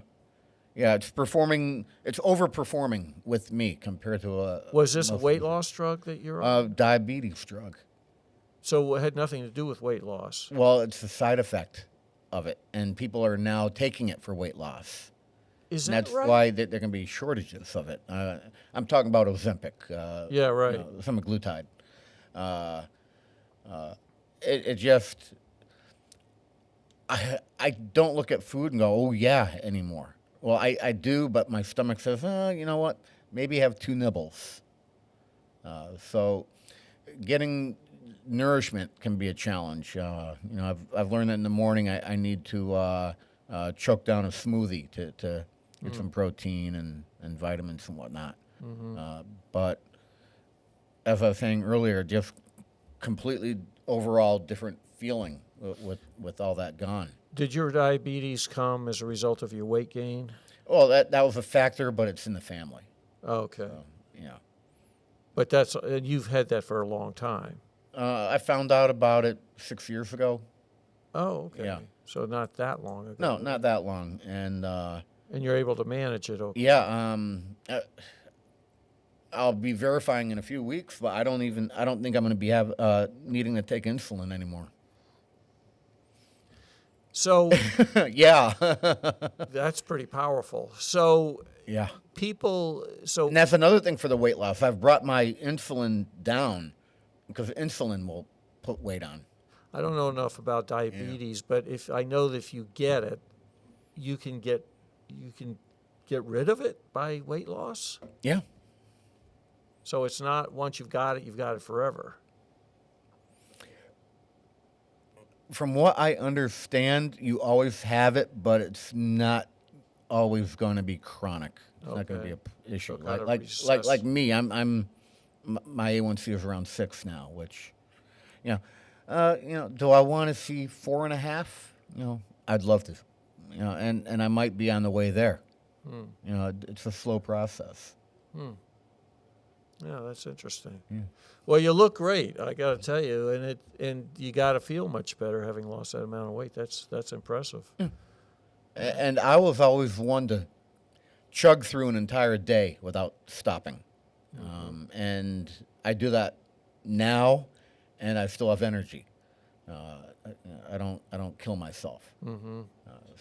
Yeah, it's overperforming with me compared to Was this a weight loss drug that you're on? Diabetes drug. So it had nothing to do with weight loss. Well, it's a side effect of it, and people are now taking it for weight loss. Is and that that's right? why there can be shortages of it. I'm talking about Ozempic. Yeah, right. Semaglutide. It just, I don't look at food and go, oh yeah, anymore. Well, I do, but my stomach says, you know what? Maybe have 2 nibbles. So getting nourishment can be a challenge. I've learned that in the morning I need to choke down a smoothie to get some protein and vitamins and whatnot. But as I was saying earlier, just completely overall different feeling with all that gone. Did your diabetes come as a result of your weight gain? Well, that was a factor, but it's in the family. Okay. So, yeah. But you've had that for a long time. I found out about it 6 years ago. Oh, okay. Yeah. So not that long ago. No, not that long, and you're able to manage it. Okay. Yeah. I'll be verifying in a few weeks, but I don't think I'm going to be needing to take insulin anymore. So, yeah, that's pretty powerful. So, yeah, and that's another thing for the weight loss. I've brought my insulin down because insulin will put weight on. I don't know enough about diabetes, but I know that if you get it, you can get rid of it by weight loss. Yeah. So it's not once you've got it forever. From what I understand, you always have it, but it's not always going to be chronic. It's not going to be an issue. So like me, my A1C is around 6 now, which, do I want to see 4.5? I'd love to, and I might be on the way there. It's a slow process. Yeah, that's interesting. Yeah. Well, you look great, I got to tell you, and you got to feel much better having lost that amount of weight. That's impressive. Yeah. And I was always one to chug through an entire day without stopping, and I do that now, and I still have energy. I don't kill myself.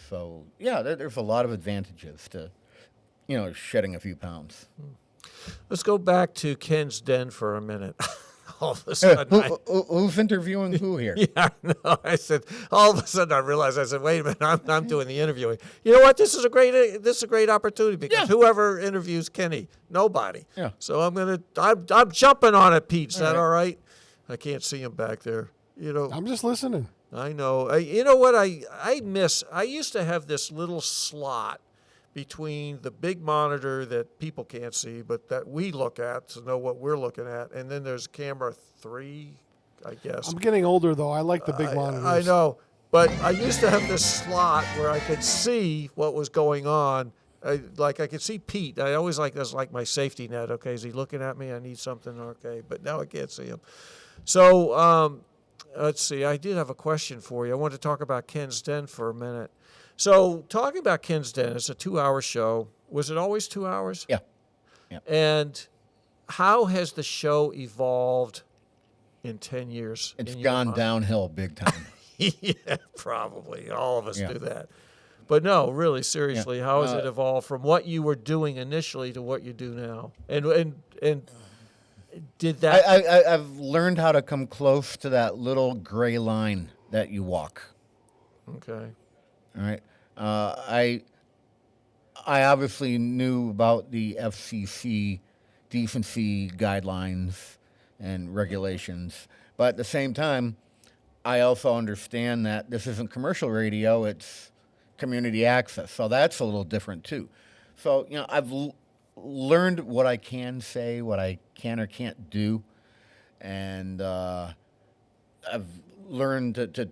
So yeah, there's a lot of advantages to, shedding a few pounds. Let's go back to Ken's Den for a minute. All of a sudden, who's interviewing who here? Yeah, no. I said. All of a sudden, I realized. I said, "Wait a minute, I'm doing the interviewing." You know what? This is a great opportunity because whoever interviews Kenny, nobody. Yeah. So I'm jumping on it, Pete. Is that all right? I can't see him back there. I'm just listening. I know. You know what I miss? I used to have this little slot between the big monitor that people can't see, but that we look at to know what we're looking at, and then there's camera 3, I guess. I'm getting older, though. I like the big monitors. I know, but I used to have this slot where I could see what was going on. I could see Pete. I always that's like my safety net. Okay, is he looking at me? I need something. Okay, but now I can't see him. So let's see. I did have a question for you. I want to talk about Ken's Den for a minute. So, talking about Ken's Den, it's a 2-hour show. Was it always 2 hours? Yeah. And how has the show evolved in 10 years? It's gone downhill big time. Yeah, probably. All of us do that. But no, really, seriously, how has it evolved from what you were doing initially to what you do now? And did that? I've learned how to come close to that little gray line that you walk. Okay. All right. I obviously knew about the FCC decency guidelines and regulations, but at the same time, I also understand that this isn't commercial radio; it's community access. So that's a little different too. So I've learned what I can say, what I can or can't do, and I've learned to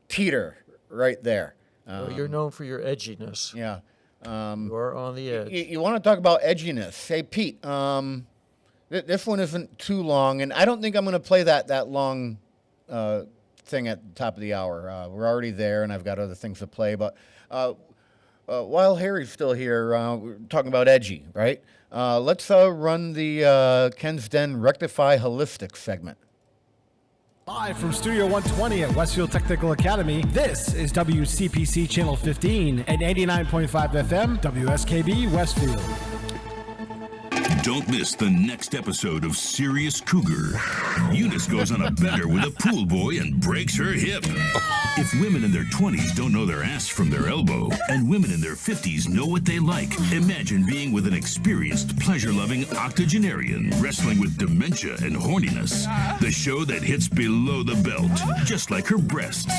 teeter right there. Well, you're known for your edginess. Yeah. You are on the edge. You want to talk about edginess? Hey, Pete, this one isn't too long, and I don't think I'm going to play that long thing at the top of the hour. We're already there, and I've got other things to play. But while Harry's still here, we're talking about edgy, right? Let's run the Ken's Den Rectify Holistic segment. Live from Studio 120 at Westfield Technical Academy, this is WCPC Channel 15 and 89.5 FM, WSKB Westfield. Don't miss the next episode of Serious Cougar. Eunice goes on a bender with a pool boy and breaks her hip. If women in their 20s don't know their ass from their elbow, and women in their 50s know what they like, imagine being with an experienced, pleasure-loving octogenarian wrestling with dementia and horniness. The show that hits below the belt, just like her breasts.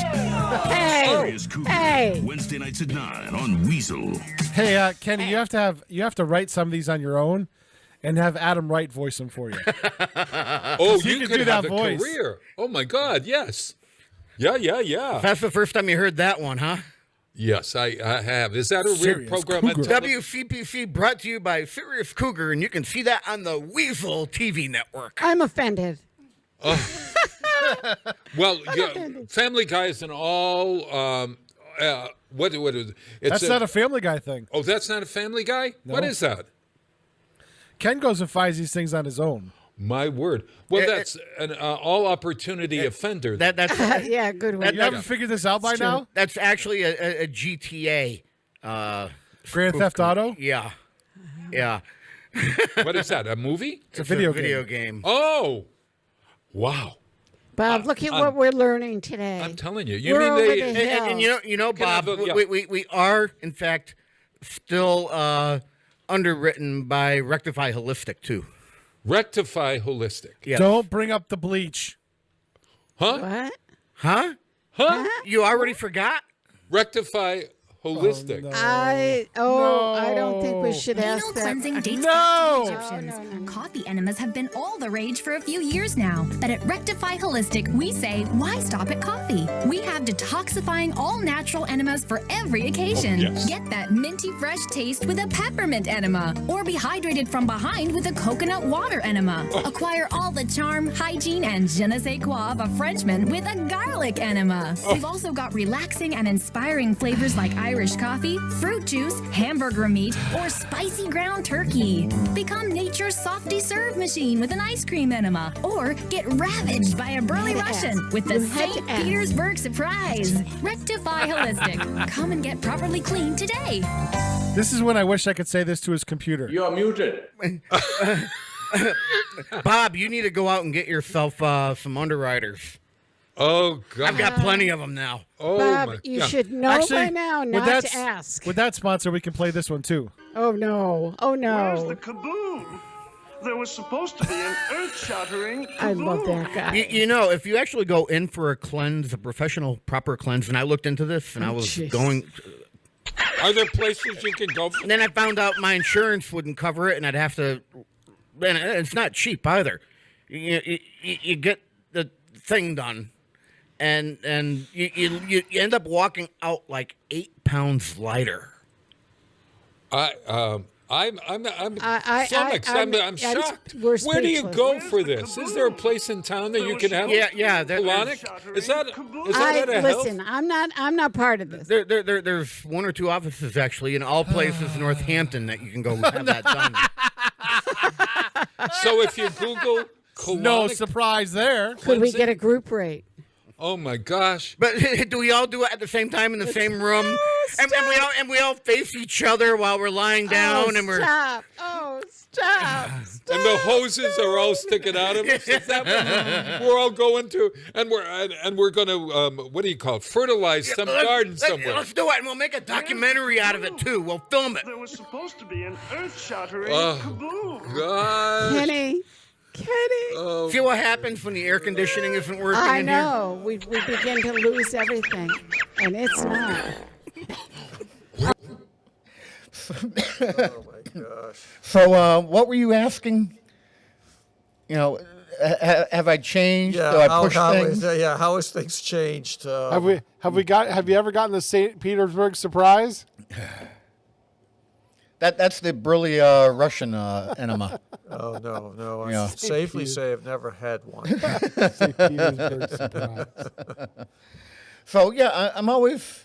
Serious Cougar, Wednesday nights at 9 on Weasel. Hey, Kenny, you have to write some of these on your own, and have Adam Wright voice them for you. Oh, you could have a career. Oh my God, yes. Yeah. That's the first time you heard that one, huh? Yes, I have. Is that a real program? WCPC brought to you by Serious Cougar, and you can see that on the Weasel TV network. I'm offended. Well, Family Guy is an all. What is it? That's not a Family Guy thing. Oh, that's not a Family Guy? No. What is that? Ken goes and finds these things on his own. My word. Well, that's an all-opportunity offender. That's yeah, good one. You haven't figured this out by now? That's actually a GTA. Grand Theft Auto? Yeah. Yeah. What is that, a movie? It's a video game. Oh, wow. Bob, look at what we're learning today. I'm telling you. And you know, Bob, we are, in fact, still underwritten by Rectify Holistic, too. Rectify Holistic. Yes. Don't bring up the bleach. Huh? What? Huh? You already forgot? Rectify Holistic. Oh, no. I don't think we should ask that. Cleansing dates no. back to the Egyptians. Coffee enemas have been all the rage for a few years now. But at Rectify Holistic, we say, why stop at coffee? We have detoxifying all-natural enemas for every occasion. Oh, yes. Get that minty fresh taste with a peppermint enema. Or be hydrated from behind with a coconut water enema. Acquire all the charm, hygiene, and je ne sais quoi of a Frenchman with a garlic enema. We've also got relaxing and inspiring flavors like Irish coffee, fruit juice, hamburger meat, or spicy ground turkey. Become nature's softy serve machine with an ice cream enema, or get ravaged by a burly Russian with the St. Petersburg surprise. Rectify Holistic. Come and get properly clean today. This is when I wish I could say this to his computer. You are muted. Bob, you need to go out and get yourself some underwriters. Oh, God. I've got plenty of them now. Oh, Bob, my you God. should know by now not to ask. With that sponsor, we can play this one, too. Oh, no. Oh, no. Where's the kaboom? There was supposed to be an earth-shattering kaboom. I love that guy. You know, if you actually go in for a cleanse, a professional, proper cleanse, and I looked into this, and I was going... Are there places you can go? And then I found out my insurance wouldn't cover it, and I'd have to... And it's not cheap, either. You get the thing done, and you end up walking out like 8 pounds lighter. I'm flummoxed. I'm shocked. We're Where do you speechless. go for this? Is there a place in town that you can have? Yeah. colonic? Is that at a listen, I'm not part of this. There's one or two offices actually in all places in Northampton that you can go have that done. So if you Google colonic, No surprise there. Could we get a group rate? Oh my gosh! But do we all do it at the same time in the same room? And we all face each other while we're lying down and we're Stop. Oh, stop. And the hoses are all sticking out of us. Is that what we're all going to? And we're going to what do you call it? Fertilize some garden somewhere. Let's do it, and we'll make a documentary out of it too. We'll film it. There was supposed to be an earth-shattering Oh, kaboom. gosh. Kenny. Oh. See what happens when the air conditioning isn't working I in here? know. We begin to lose everything, and it's not. Oh my gosh. So, what were you asking? You know, have I changed? Yeah, Do I push things? How has things changed? Have you ever gotten the St. Petersburg surprise? That's the Burley Russian enema. Oh no! I Yeah. safely say I've never had one. St. Petersburg surprise. So yeah, I'm always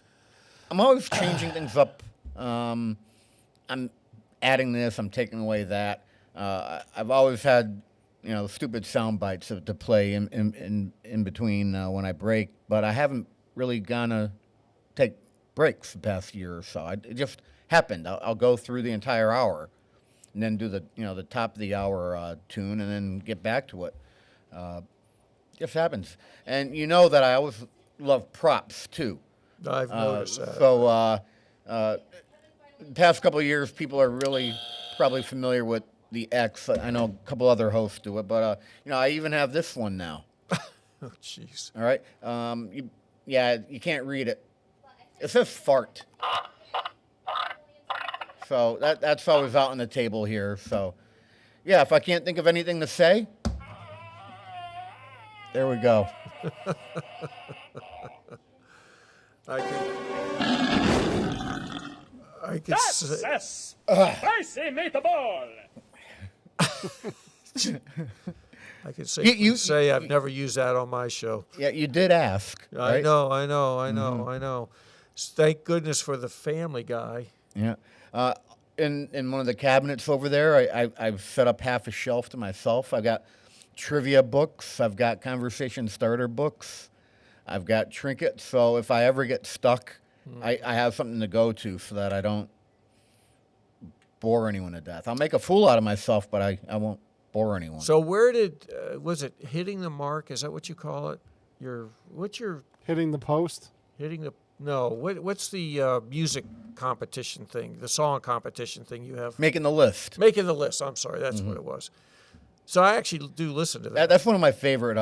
changing things up. I'm adding this. I'm taking away that. I've always had stupid sound bites to play in between when I break, but I haven't really gonna take breaks the past year or so. It just happened. I'll go through the entire hour, and then do the top of the hour tune, and then get back to it. Just happens, and you know that I always love props too. I've noticed that. So the past couple of years, people are really probably familiar with the X. I know a couple other hosts do it, but I even have this one now. Oh jeez. All right. You can't read it. It says fart. So that's always out on the table here. So, yeah, if I can't think of anything to say, there we go. I could say. Spicy meatball. I could say I've never used that on my show. Yeah, you did ask. I Right? know. I know. Thank goodness for the Family Guy. Yeah. In one of the cabinets over there, I've set up half a shelf to myself. I've got trivia books. I've got conversation starter books. I've got trinkets. So if I ever get stuck, I have something to go to so that I don't bore anyone to death. I'll make a fool out of myself, but I won't bore anyone. So where did was it hitting the mark? Is that what you call it? What's your hitting the post? Hitting the no. What's the music competition thing? The song competition thing you have? Making the list. Making the list. I'm sorry, that's what it was. So I actually do listen to that. That's one of my favorite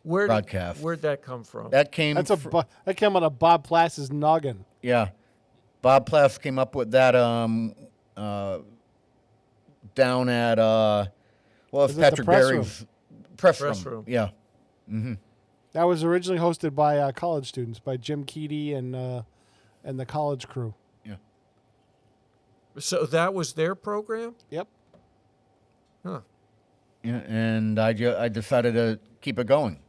broadcasts. Where'd that come from? That came. That came out of Bob Plass's noggin. Yeah, Bob Plass came up with that down at it's Patrick Berry's press room. Yeah. Mm-hmm. That was originally hosted by college students, by Jim Keedy and the college crew. Yeah. So that was their program? Yep. Huh. Yeah, and I decided to keep it going.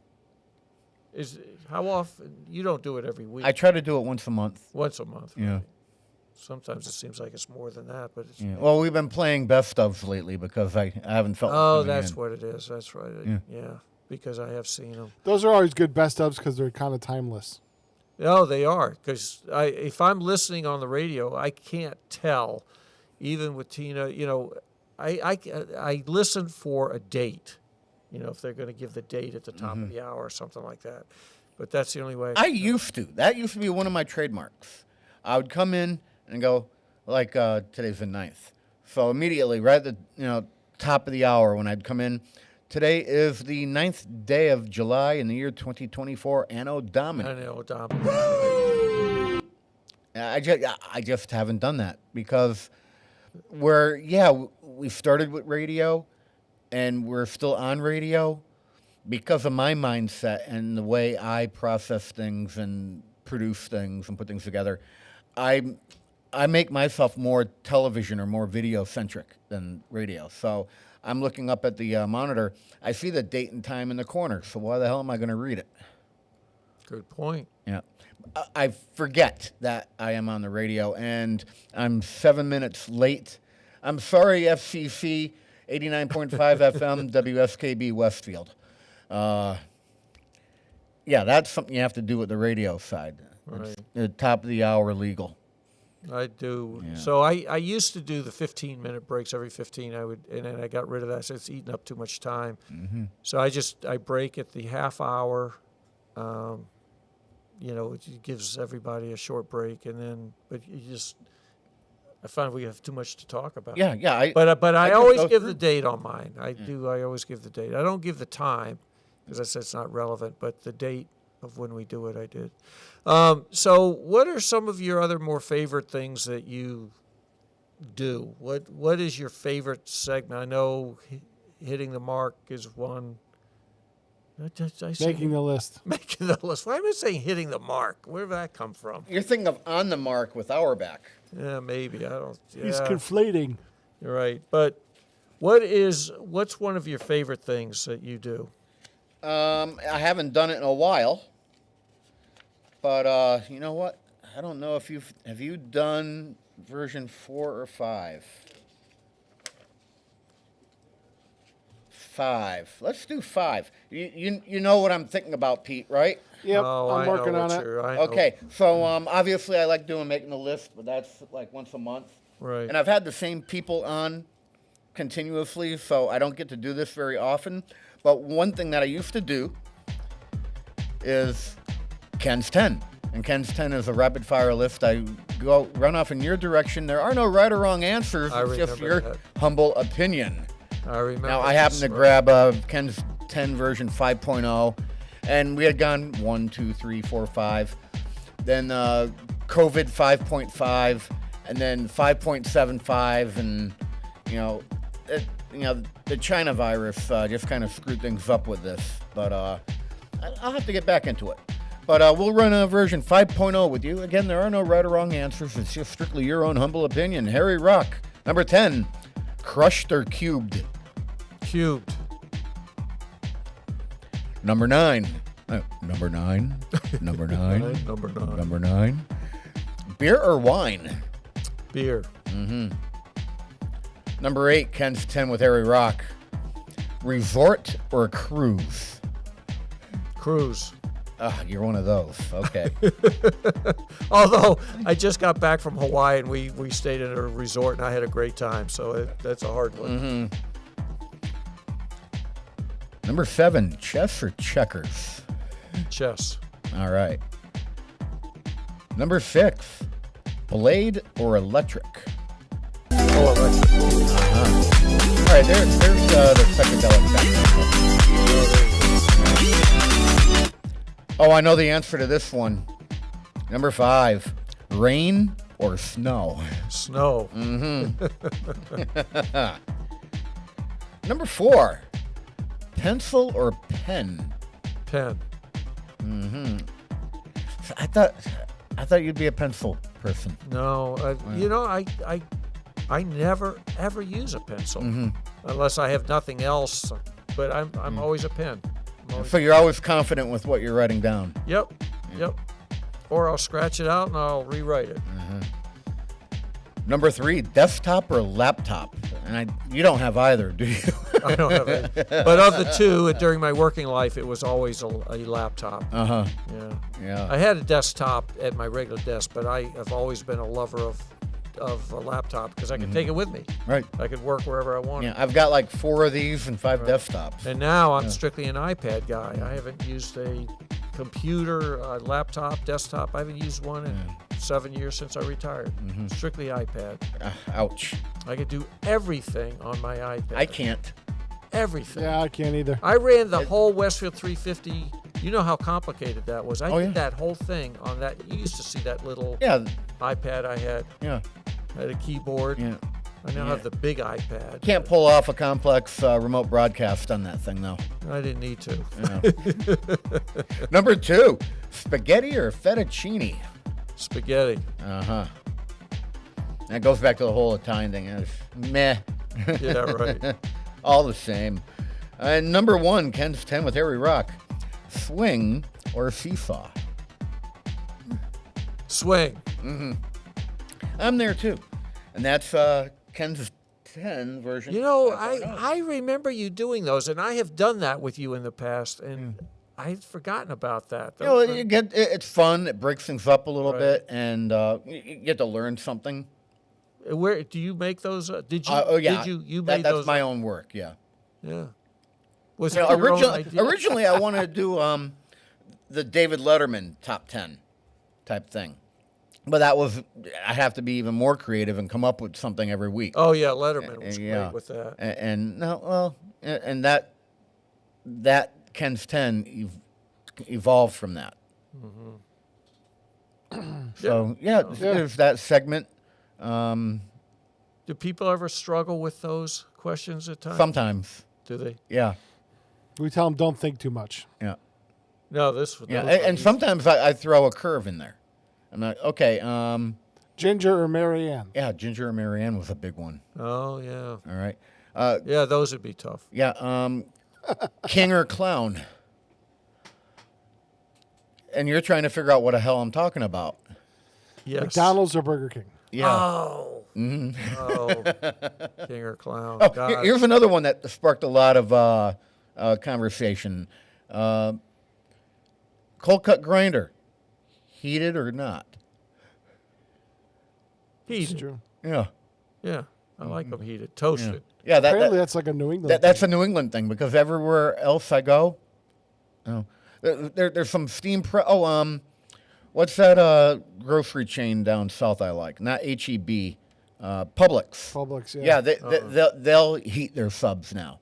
How often? You don't do it every week. I try to do it once a month. Once a month. Yeah. Right. Sometimes it seems like it's more than that, but it's. Yeah. Well, we've been playing best ofs lately because I haven't felt. Oh, that's what it is. That's right. Yeah. Because I have seen them. Those are always good best ofs because they're kind of timeless. No, they are. Because if I'm listening on the radio, I can't tell, even with Tina. I listen for a date. If they're going to give the date at the top of the hour or something like that. But that's the only way. I used to. That used to be one of my trademarks. I would come in and go, like today's the 9th. So immediately, right at the top of the hour when I'd come in, today is the 9th day of July in the year 2024, Anno Domini. Anno Domini. I just haven't done that because we started with radio and we're still on radio because of my mindset and the way I process things and produce things and put things together. I make myself more television or more video centric than radio. So I'm looking up at the monitor. I see the date and time in the corner. So why the hell am I going to read it? Good point. Yeah. I forget that I am on the radio, and I'm 7 minutes late. I'm sorry, FCC, 89.5 FM, WSKB Westfield. Yeah, that's something you have to do with the radio side. Right. It's the top of the hour legal. I do. Yeah. So I used to do the 15-minute breaks every 15. And then I got rid of that. So it's eating up too much time. Mm-hmm. So I break at the half hour. It gives everybody a short break, but I find we have too much to talk about. Yeah. But I I always go give through. the date on mine. I always give the date. I don't give the time because I said it's not relevant, but the date of when we do it, I did. So what are some of your other more favorite things that you do? What is your favorite segment? I know hitting the mark is one. Making the list. Making the list. Why am I saying hitting the mark? Where did that come from? You're thinking of On the Mark with Auerbach. Yeah, maybe. I don't. Yeah. He's conflating. You're right. But what's one of your favorite things that you do? I haven't done it in a while. But you know what? I don't know if have you done version 4 or 5? 5. Let's do 5. You know what I'm thinking about, Pete, right? Yep, I'm working on it. Okay, so obviously I like making the list, but that's like once a month. Right. And I've had the same people on continuously, so I don't get to do this very often. But one thing that I used to do is Ken's 10. And Ken's 10 is a rapid fire list. I run off in your direction. There are no right or wrong answers. It's just your humble opinion. I remember. Now, I happened to grab Ken's 10 version 5.0, and we had gone 1, 2, 3, 4, 5. Then COVID 5.5, and then 5.75, and the China virus just kind of screwed things up with this. But I'll have to get back into it. But we'll run a version 5.0 with you. Again, there are no right or wrong answers. It's just strictly your own humble opinion. Harry Rock, number 10, crushed or cubed? Cubed. Number 9. Number 9. Number 9. Number 9. Number 9. Beer or wine? Beer. Mm-hmm. Number 8, Ken's 10 with Harry Rock. Resort or cruise? Cruise. You're one of those. Okay. Although I just got back from Hawaii and we stayed in a resort and I had a great time, so that's a hard one. Mm-hmm. Number 7, chess or checkers? Chess. All right. Number 6, blade or electric? Oh, electric. All right, there's the psychedelic section. Oh, I know the answer to this one. Number 5, rain or snow? Snow. Mm-hmm. Number 4, pencil or pen? Pen. Mm-hmm. I thought you'd be a pencil person. No, I never ever use a pencil unless I have nothing else. But I'm always a pen. So you're always confident with what you're writing down. Yep. Or I'll scratch it out and I'll rewrite it. Number 3, desktop or laptop? And you don't have either, do you? I don't have it. But of the two, during my working life, it was always a laptop. Yeah. I had a desktop at my regular desk, but I have always been a lover of a laptop because I could take it with me. Right. I could work wherever I wanted. Yeah, I've got like 4 of these and 5 desktops. And now I'm strictly an iPad guy. I haven't used a computer, laptop, desktop. I haven't used one in 7 years since I retired. Strictly iPad. Ouch. I could do everything on my iPad. I can't. Everything. Yeah, I can't either. I ran the whole Westfield 350. You know how complicated that was. I did that whole thing on that. You used to see that little iPad I had. Yeah. I had a keyboard. Yeah. I now have the big iPad. Can't pull off a complex remote broadcast on that thing, though. I didn't need to. Yeah. Number 2, spaghetti or fettuccine? Spaghetti. That goes back to the whole Italian thing. It's meh. Yeah, right. All the same. And number 1, Ken's 10 with Harry Rock. Swing or seesaw? Swing. I'm there too. And that's Ken's 10 version. You know, I remember you doing those, and I have done that with you in the past, and I'd forgotten about that. You know, it's fun. It breaks things up a little bit, and you get to learn something. Where do you make those? Did you? Oh yeah, Did you made that's those my own work. Yeah. Yeah. Was You it know, your own idea? originally I wanted to do the David Letterman top 10 type thing, but I have to be even more creative and come up with something every week. Oh yeah, Letterman was great with that. And that Ken's 10 evolved from that. So there's that segment. Do people ever struggle with those questions at times? Sometimes. Do they? Yeah. We tell them don't think too much. Yeah. No, this. Yeah, and sometimes I throw a curve in there. I'm like, okay. Ginger or Marianne? Yeah, Ginger or Marianne was a big one. Oh yeah. All right. Yeah, those would be tough. Yeah. King or clown? And you're trying to figure out what the hell I'm talking about. Yes. McDonald's or Burger King? Yeah. Oh. Mm-hmm. Oh. King or clown. Oh, God. here's another one that sparked a lot of conversation. Cold cut grinder, heated or not? Heated. That's true. Yeah. Yeah. I like them heated, toasted. Yeah, Apparently that's like a New England that's a New England thing because everywhere else I go, there's some steam what's that grocery chain down south I like? Not H-E-B, Publix. Publix, yeah. Yeah, they'll heat their subs now,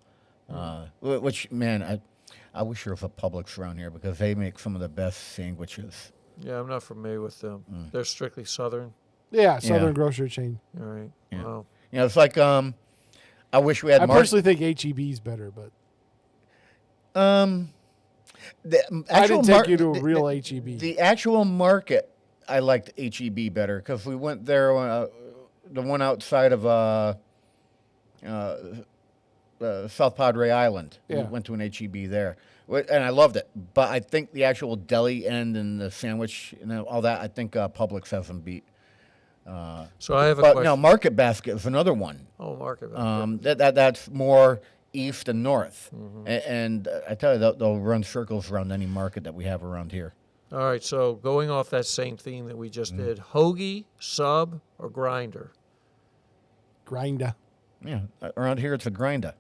which, man, I wish there was a Publix around here because they make some of the best sandwiches. Yeah, I'm not familiar with them. They're strictly Southern. Yeah, Southern grocery chain. All right. Yeah. Wow. You know, it's like I wish we had. I personally think H-E-B is better, but the I didn't take you to a the- real the- H-E-B. The actual market, I liked H-E-B better because we went there. The one outside of South Padre Island. Yeah. We went to an H-E-B there, and I loved it. But I think the actual deli end and the sandwich and all that, I think Publix has them beat. So I have a but question. now Market Basket is another one. Oh, Market Basket. That's more east and north, Mm-hmm. and I tell you they'll run circles around any market that we have around here. All right, so going off that same theme that we just did, hoagie, sub, or grinder? Grinder. Yeah, around here it's a grinder.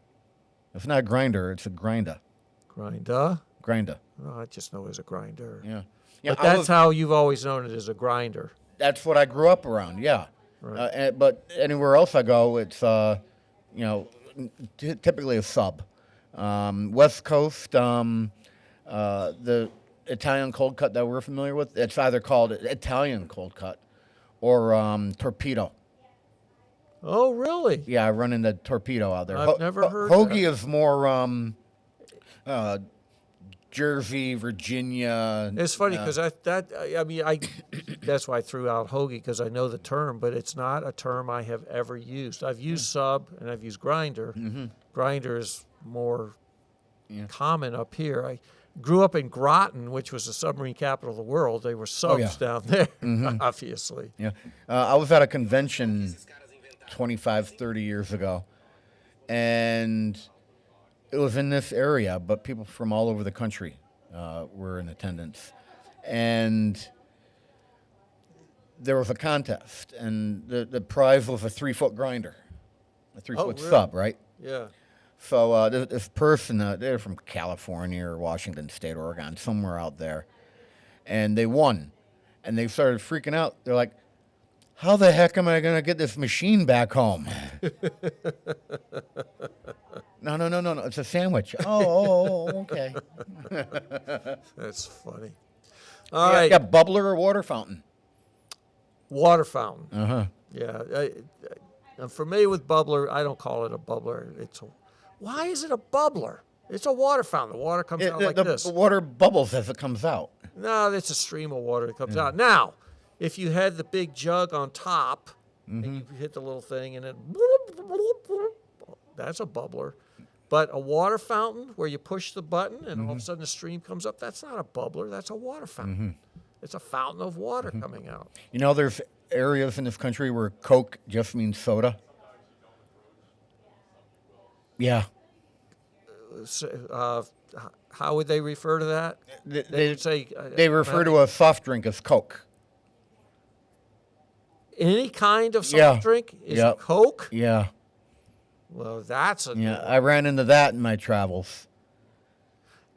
If not a grinder, it's a grinder. Grinder? Grinder. Oh, I just know it as a grinder. Yeah. But that's how you've always known it as a grinder. That's what I grew up around. Yeah. Right. But anywhere else I go, it's typically a sub. West Coast, the Italian cold cut that we're familiar with, it's either called Italian cold cut or torpedo. Oh, really? Yeah, I run into torpedo out there. I've never heard hoagie is more Jersey, Virginia. It's funny because that's why I threw out hoagie because I know the term, but it's not a term I have ever used. I've used sub and I've used grinder. Mm-hmm. Grinder is more common up here. I grew up in Groton, which was the submarine capital of the world. They were subs down there, obviously. Yeah. I was at a convention 25, 30 years ago, and it was in this area, but people from all over the country were in attendance. And there was a contest, and the prize was a 3-foot grinder, a 3-foot sub, right? Yeah. So this person, they're from California or Washington State, Oregon, somewhere out there, and they won. And they started freaking out. They're like, how the heck am I going to get this machine back home? No. It's a sandwich. Oh, okay. That's funny. All right. Yeah, bubbler or water fountain? Water fountain. Uh-huh. Yeah. I'm familiar with bubbler. I don't call it a bubbler. Why is it a bubbler? It's a water fountain. The water comes out like this. The water bubbles as it comes out. No, it's a stream of water that comes out. Now, if you had the big jug on top and you hit the little thing and it that's a bubbler. But a water fountain where you push the button and all of a sudden the stream comes up, that's not a bubbler, that's a water fountain. It's a fountain of water coming out. You know, there's areas in this country where Coke just means soda. Yeah. how would they refer to that? They would say they refer to a soft drink as Coke. Any kind of soft drink is Coke? Yeah. Well, that's a I ran into that in my travels.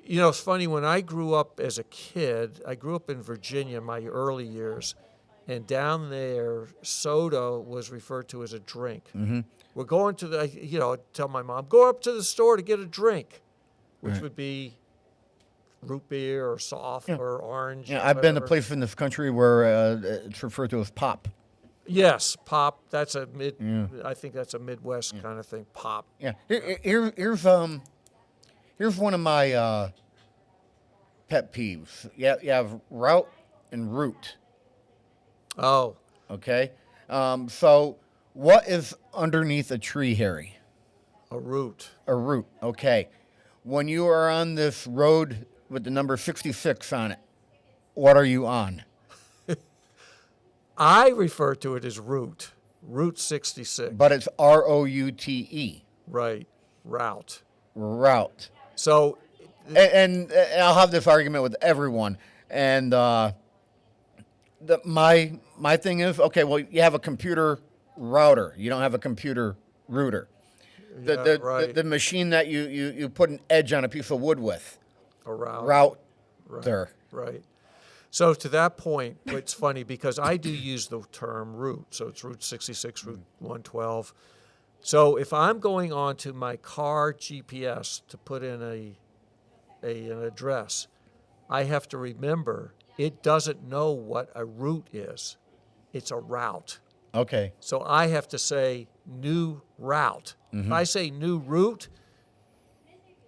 You know, it's funny, when I grew up as a kid, I grew up in Virginia in my early years, and down there, soda was referred to as a drink. Mm-hmm. We're going to the, I'd tell my mom, go up to the store to get a drink, which Right. would be root beer or soft or orange. Yeah, I've been to places in this country where it's referred to as pop. Yes, pop. That's a I think that's a Midwest kind of thing. Pop. Yeah. Here's one of my pet peeves. You have route and route. Oh. Okay. So what is underneath a tree, Harry? A root. A root. Okay. When you are on this road with the number 66 on it, what are you on? I refer to it as Route 66. But it's ROUTE. Right, route. Route. So, and I'll have this argument with everyone. And my thing is, okay, well, you have a computer router. You don't have a computer router. The machine that you put an edge on a piece of wood with. A route. Router. Right. So to that point, it's funny because I do use the term route. So it's Route 66, Route 112. So if I'm going on to my car GPS to put in an address, I have to remember it doesn't know what a route is. It's a route. Okay. So I have to say new route. Mm-hmm. If I say new route,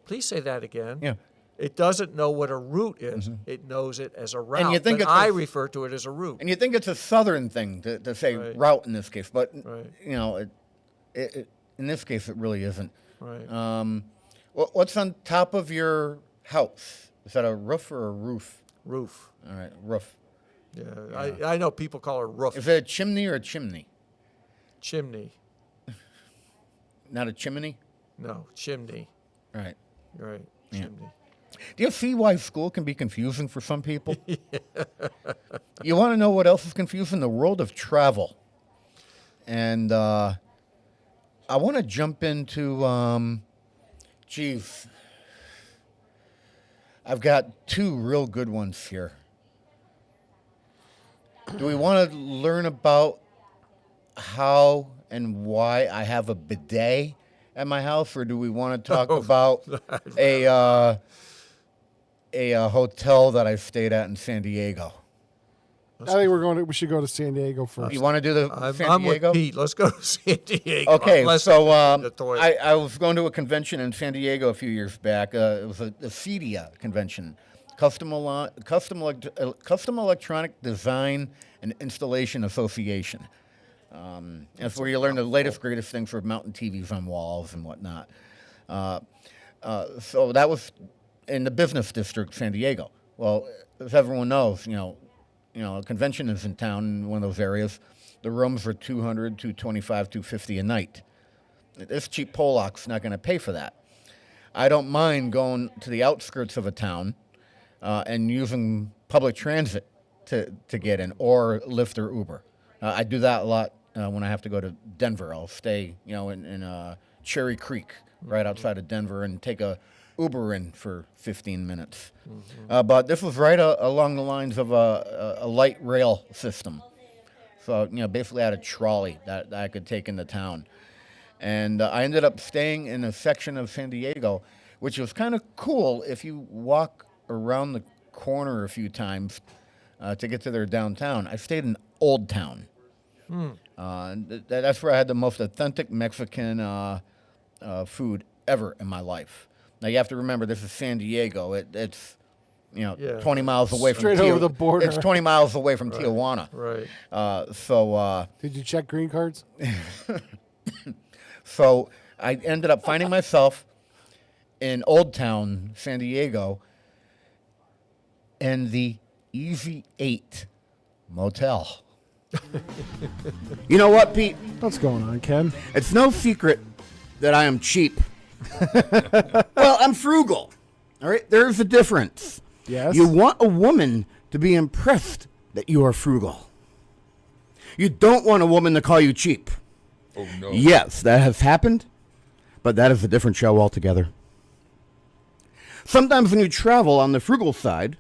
please say that again. Yeah. It doesn't know what a route is. Mm-hmm. It knows it as a route. And you think I refer to it as a route. And you think it's a southern thing to say route in this case, but it in this case it really isn't. Right. What's on top of your house? Is that a roof or a roof? Roof. All right, roof. Yeah. I know people call it roof. Is it a chimney or a chimney? Chimney. Not a chimney? No, chimney. Right. Right. Yeah. Chimney. Do you see why school can be confusing for some people? You want to know what else is confusing? The world of travel. And I want to jump into, I've got two real good ones here. Do we want to learn about how and why I have a bidet at my house, or do we want to talk about a hotel that I stayed at in San Diego? I think we should go to San Diego first. You want to do the San I'm Diego? with Pete. Let's go to San Diego. Okay, so I was going to a convention in San Diego a few years back. It was a CEDIA convention, Custom Electronic Design and Installation Association. That's where you learn the latest, greatest things for mounting TVs on walls and whatnot. So that was in the business district, San Diego. Well, as everyone knows, a convention is in town in one of those areas. The rooms are $200, $225, $250 a night. This cheap Pollock's not going to pay for that. I don't mind going to the outskirts of a town and using public transit to get in, or Lyft or Uber. I do that a lot when I have to go to Denver. I'll stay, in Cherry Creek, right outside of Denver, and take a Uber in for 15 minutes. Mm-hmm. But this was right along the lines of a light rail system. So, basically I had a trolley that I could take into town. And I ended up staying in a section of San Diego, which was kind of cool if you walk around the corner a few times to get to their downtown. I stayed in Old Town. That's where I had the most authentic Mexican food ever in my life. Now, you have to remember, this is San Diego. It's 20 miles away from Straight over the border. It's 20 miles away from Tijuana. Right. Did you check green cards? So I ended up finding myself in Old Town, San Diego, in the Easy 8 Motel. You know what, Pete? What's going on, Ken? It's no secret that I am cheap. Well, I'm frugal. All right, there's a difference. Yes. You want a woman to be impressed that you are frugal. You don't want a woman to call you cheap. Oh, no. Yes, that has happened, but that is a different show altogether. Sometimes when you travel on the frugal side,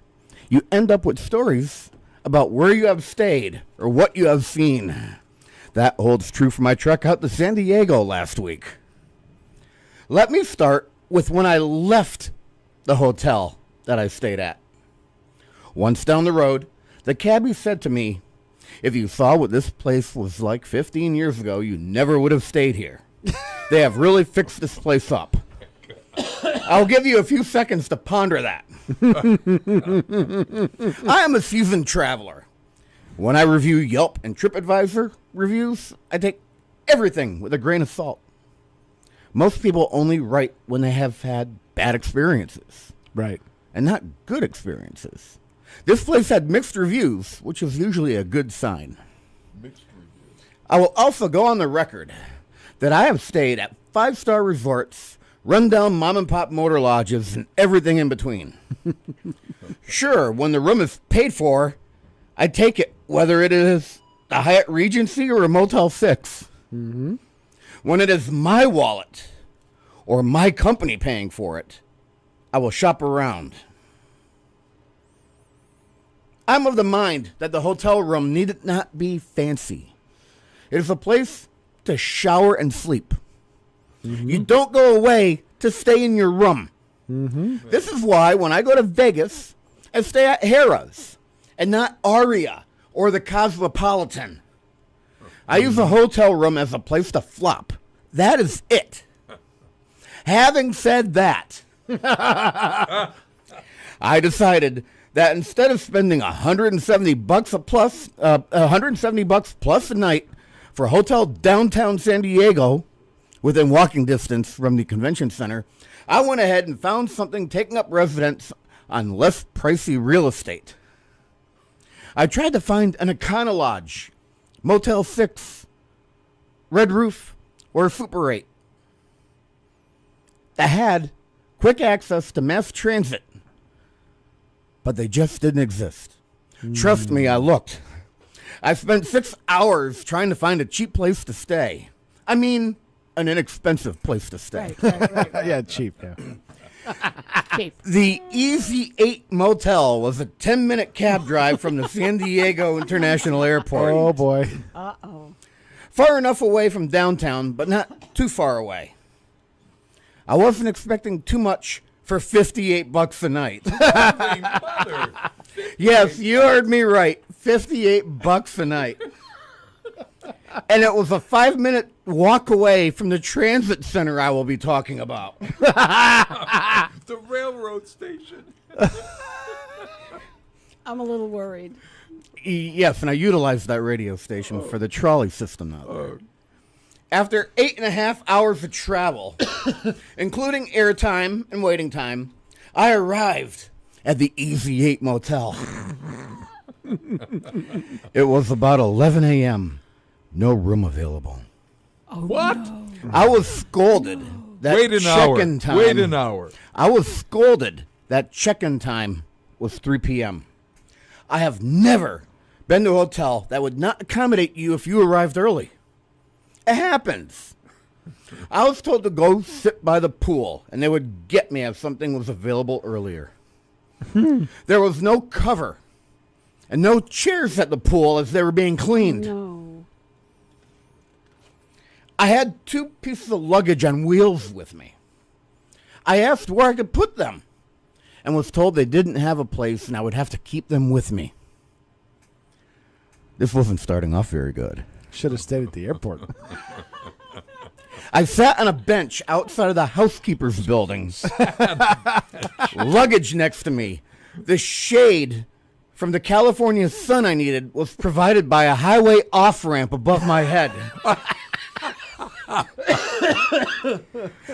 you end up with stories about where you have stayed or what you have seen. That holds true for my trek out to San Diego last week. Let me start with when I left the hotel that I stayed at. Once down the road, the cabbie said to me, "If you saw what this place was like 15 years ago, you never would have stayed here. They have really fixed this place up." I'll give you a few seconds to ponder that. I am a seasoned traveler. When I review Yelp and TripAdvisor reviews, I take everything with a grain of salt. Most people only write when they have had bad experiences. Right. And not good experiences. This place had mixed reviews, which is usually a good sign. Mixed reviews. I will also go on the record that I have stayed at 5-star resorts, run-down mom-and-pop motor lodges, and everything in between. Sure, when the room is paid for, I take it, whether it is a Hyatt Regency or a Motel 6. Mm-hmm. When it is my wallet or my company paying for it, I will shop around. I'm of the mind that the hotel room need not be fancy. It is a place to shower and sleep. Mm-hmm. You don't go away to stay in your room. Mm-hmm. This is why when I go to Vegas, I stay at Harrah's and not Aria or the Cosmopolitan. I use a hotel room as a place to flop. That is it. Having said that, I decided that instead of spending $170 plus a night for a hotel downtown San Diego, within walking distance from the convention center, I went ahead and found something taking up residence on less pricey real estate. I tried to find an Econo Lodge, Motel 6, Red Roof, or Super 8 that had quick access to mass transit, but they just didn't exist. Trust me, I looked. I spent 6 hours trying to find a cheap place to stay. I mean, an inexpensive place to stay. Right. Yeah, cheap. Yeah. Cheap. The Easy 8 Motel was a 10-minute cab drive from the San Diego International Airport. Oh, boy. Uh-oh. Far enough away from downtown, but not too far away. I wasn't expecting too much for $58 a night. Holy mother. Yes, you heard me right. $58 a night. And it was a 5-minute walk away from the transit center I will be talking about. The railroad station. I'm a little worried. Yes, and I utilized that radio station for the trolley system out there. After 8.5 hours of travel, including airtime and waiting time, I arrived at the Easy 8 Motel. It was about 11 a.m. No room available. Oh, What? No. I was scolded that Wait an hour. check-in time. Wait an hour. I was scolded that check-in time was 3 p.m. I have never been to a hotel that would not accommodate you if you arrived early. It happens. I was told to go sit by the pool, and they would get me if something was available earlier. There was no cover and no chairs at the pool as they were being cleaned. No. I had 2 pieces of luggage on wheels with me. I asked where I could put them and was told they didn't have a place and I would have to keep them with me. This wasn't starting off very good. Should have stayed at the airport. I sat on a bench outside of the housekeeper's building. Luggage next to me. The shade from the California sun I needed was provided by a highway off-ramp above my head.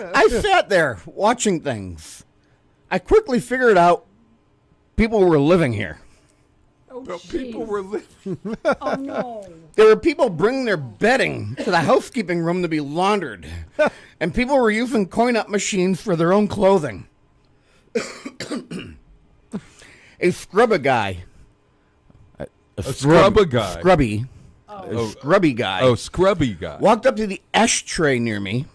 I sat there watching things. I quickly figured out people were living here. Well, people were living. Oh, no. There were people bringing their bedding to the housekeeping room to be laundered. And people were using coin-op machines for their own clothing. A scrubber guy. A scrubber guy. Scrubby. Oh. A scrubby guy. Oh, scrubby guy. Walked up to the ashtray near me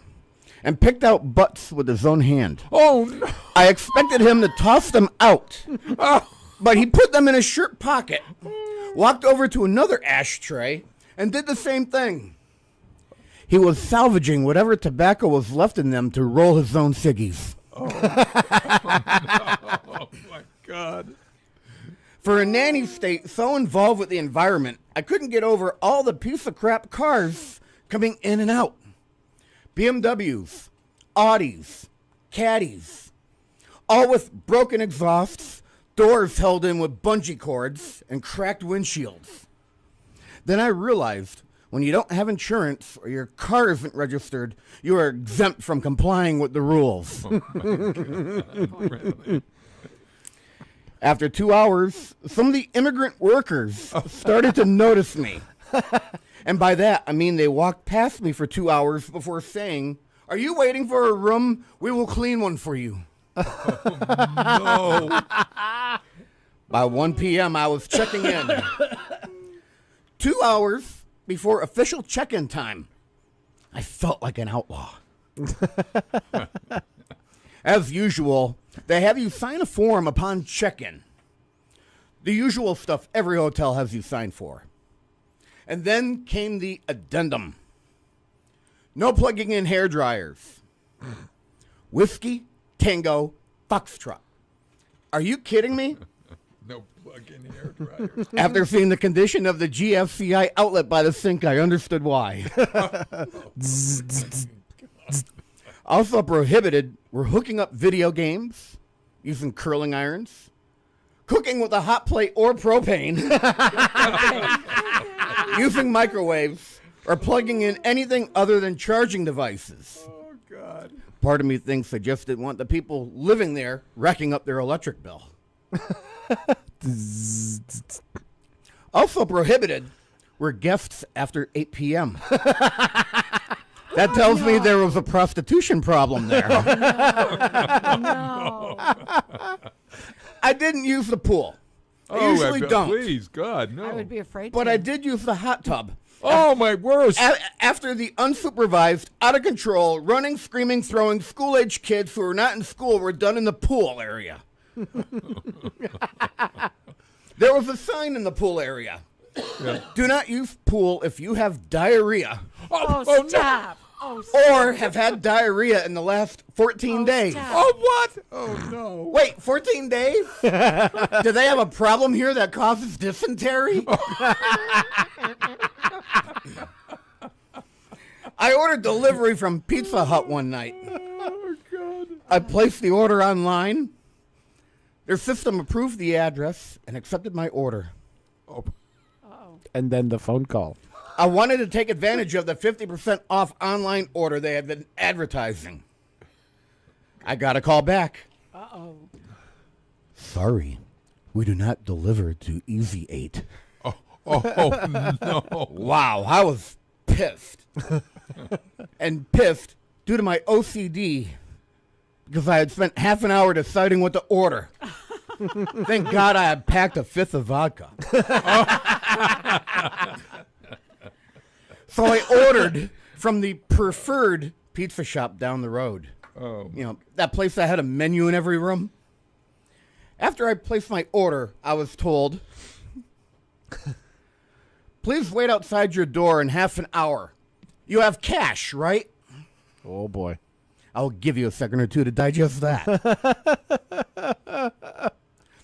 and picked out butts with his own hand. Oh, no. I expected him to toss them out, but he put them in his shirt pocket, walked over to another ashtray, and did the same thing. He was salvaging whatever tobacco was left in them to roll his own ciggies. Oh, no. Oh my God. For a nanny state so involved with the environment, I couldn't get over all the piece of crap cars coming in and out. BMWs, Audis, Caddies, all with broken exhausts, doors held in with bungee cords, and cracked windshields. Then I realized when you don't have insurance or your car isn't registered, you are exempt from complying with the rules. Oh my God. Really? After 2 hours, some of the immigrant workers started to notice me. And by that, I mean they walked past me for 2 hours before saying, "Are you waiting for a room? We will clean one for you." Oh, no. By 1 p.m., I was checking in. 2 hours before official check-in time, I felt like an outlaw. As usual, they have you sign a form upon check-in. The usual stuff every hotel has you sign for. And then came the addendum. No plugging in hair dryers. Whiskey, Tango, Foxtrot. Are you kidding me? No plug-in hair dryers. After seeing the condition of the GFCI outlet by the sink, I understood why. Also prohibited were hooking up video games, using curling irons, cooking with a hot plate or propane, using microwaves, or plugging in anything other than charging devices. Oh, God. Part of me thinks they just didn't want the people living there racking up their electric bill. Also prohibited were guests after 8 p.m. That tells me there was a prostitution problem there. No. I didn't use the pool. I usually don't. Please, God, no. I would be afraid But to. I did use the hot tub. Oh, my worst. After the unsupervised, out of control, running, screaming, throwing school-age kids who were not in school were done in the pool area. There was a sign in the pool area. Yeah. Do not use pool if you have diarrhea. Oh, stop. Oh, or have had diarrhea in the last 14 days. Stop. Oh, what? Oh, no. Wait, 14 days? Do they have a problem here that causes dysentery? I ordered delivery from Pizza Hut one night. Oh, God. I placed the order online. Their system approved the address and accepted my order. Oh. And then the phone call. I wanted to take advantage of the 50% off online order they had been advertising. I got a call back. Uh-oh. Sorry, we do not deliver to Easy 8. Oh, no. Wow, I was pissed. And pissed due to my OCD because I had spent half an hour deciding what to order. Thank God I had packed a fifth of vodka. So I ordered from the preferred pizza shop down the road. Oh. You know, that place that had a menu in every room. After I placed my order, I was told, please wait outside your door in half an hour. You have cash, right? Oh, boy. I'll give you a second or two to digest that.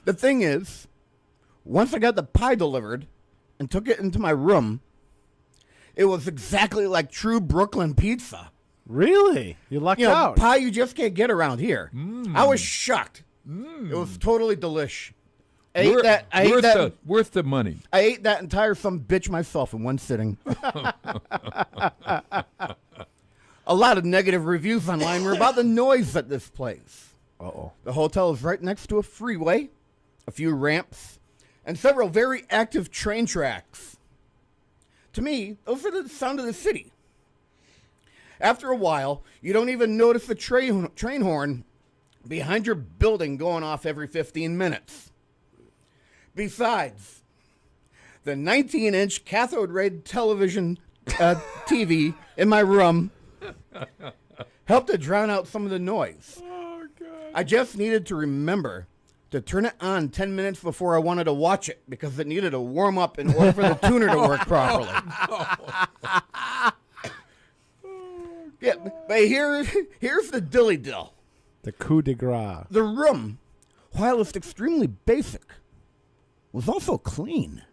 The thing is, once I got the pie delivered and took it into my room, it was exactly like true Brooklyn pizza. Really? You lucked out. Pie you just can't get around here. I was shocked. It was totally delish. Worth the money. I ate that entire some bitch myself in one sitting. A lot of negative reviews online were about the noise at this place. Uh-oh. The hotel is right next to a freeway, a few ramps, and several very active train tracks. To me, those are the sound of the city. After a while, you don't even notice the train horn behind your building going off every 15 minutes. Besides, the 19-inch cathode ray television TV in my room helped to drown out some of the noise. Oh, God. I just needed to remember to turn it on 10 minutes before I wanted to watch it because it needed to warm up in order for the tuner to work properly. Yeah, but here's the dilly-dill. The coup de grace. The room, while it's extremely basic, was also clean.